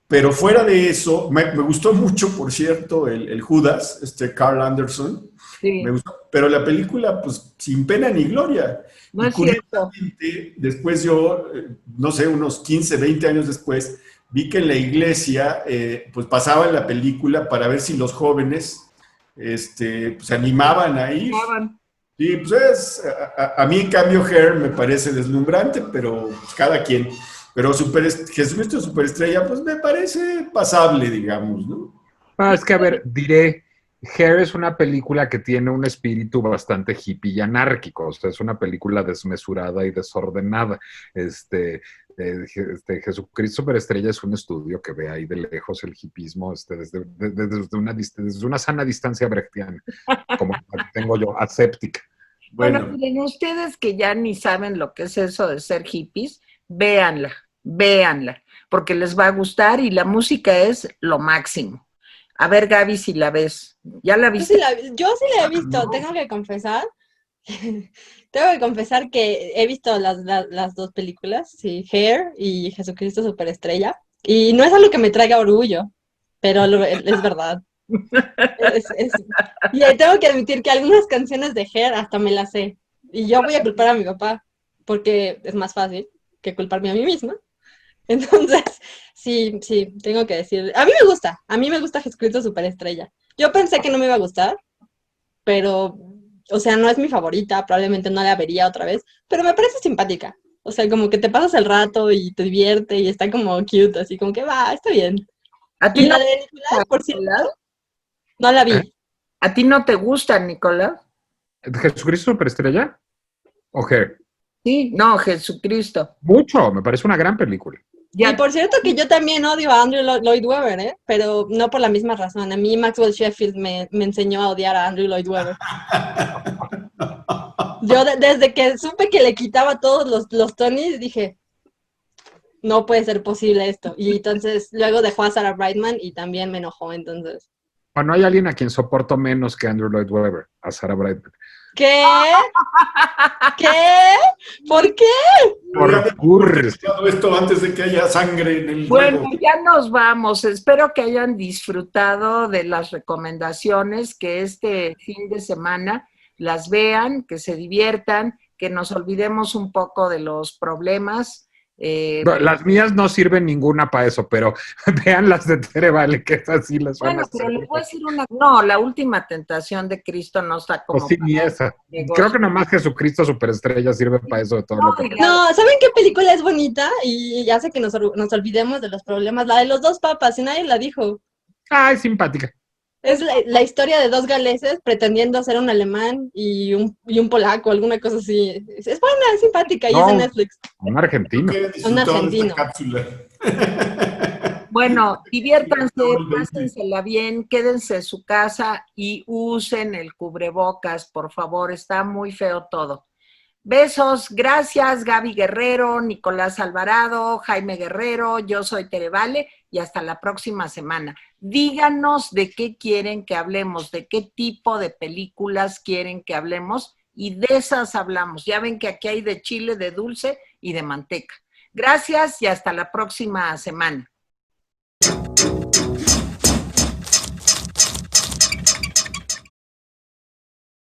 pero fuera de eso, me gustó mucho, por cierto, el Judas, Carl Anderson, Sí, me gustó, pero la película, pues, sin pena ni gloria. no Y es cierto. curiosamente, después yo, no sé, unos 15, 20 años después, vi que en la iglesia, pues, pasaban la película para ver si los jóvenes, pues, se animaban a ir. Sí, pues a mí en cambio Hair me parece deslumbrante, pero pues, cada quien. Pero Jesucristo Superestrella, pues me parece pasable, digamos, ¿no? Es que, a ver, diré, Hair es una película que tiene un espíritu bastante hippie y anárquico, o sea, es una película desmesurada y desordenada. Jesucristo Superestrella es un estudio que ve ahí de lejos el hippismo desde una sana distancia brechtiana, como la que tengo yo, aséptica. Bueno, miren, ustedes que ya ni saben lo que es eso de ser hippies, véanla, porque les va a gustar y la música es lo máximo. A ver, Gaby, si la ves. ¿Ya la viste? Yo sí la he visto, tengo que confesar. Tengo que confesar que he visto las dos películas, sí, Hair y Jesucristo Superestrella, y no es algo que me traiga orgullo, pero es verdad. Y tengo que admitir que algunas canciones de Hair hasta me las sé, y yo voy a culpar a mi papá, porque es más fácil que culparme a mí misma. Entonces, sí, tengo que decir, a mí me gusta Jesucristo Superestrella. Yo pensé que no me iba a gustar, pero, o sea, no es mi favorita, probablemente no la vería otra vez, pero me parece simpática. O sea, como que te pasas el rato y te divierte y está como cute, así como que va, está bien. ¿A ti Y no la de te Nicolás, gusta, por cierto, Nicolás? no la vi. ¿A ti no te gusta, Nicolás? ¿Jesucristo Superestrella? ¿O Hair? Sí, no, Jesucristo. Mucho, me parece una gran película. Ya, Y por cierto que yo también odio a Andrew Lloyd Webber, ¿eh? Pero no por la misma razón. A mí Maxwell Sheffield me enseñó a odiar a Andrew Lloyd Webber. Yo desde que supe que le quitaba todos los Tonys, dije, no puede ser posible esto. Y entonces luego dejó a Sarah Brightman y también me enojó, entonces. Bueno, hay alguien a quien soporto menos que Andrew Lloyd Webber, a Sarah Brightman. ¿Qué? ¿Qué? ¿Por qué? Por curres. Todo esto antes de que haya sangre en el Bueno, juego. ya nos vamos. Espero que hayan disfrutado de las recomendaciones, que este fin de semana las vean, que se diviertan, que nos olvidemos un poco de los problemas. Las mías no sirven ninguna para eso, pero vean las de Tere Vale, que esas sí las van a Bueno, hacer. pero le puedo decir una... No, la última tentación de Cristo no está Pues como... sí, ni esa. Creo que nomás Jesucristo Superestrella sirve para eso de todo lo que... No, ¿saben qué película es bonita? Y hace que nos olvidemos de los problemas. La de los dos papas, y nadie la dijo. Ah, es simpática. Es la historia de dos galeses pretendiendo ser un alemán y un polaco, alguna cosa así. Es buena, es simpática y es de Netflix. Un argentino. Un argentino. Cápsula. Bueno, diviértanse, pásensela bien, quédense en su casa y usen el cubrebocas, por favor, está muy feo todo. Besos, gracias Gaby Guerrero, Nicolás Alvarado, Jaime Guerrero, yo soy Tere Vale y hasta la próxima semana. Díganos de qué quieren que hablemos, de qué tipo de películas quieren que hablemos y de esas hablamos. Ya ven que aquí hay de chile, de dulce y de manteca. Gracias y hasta la próxima semana.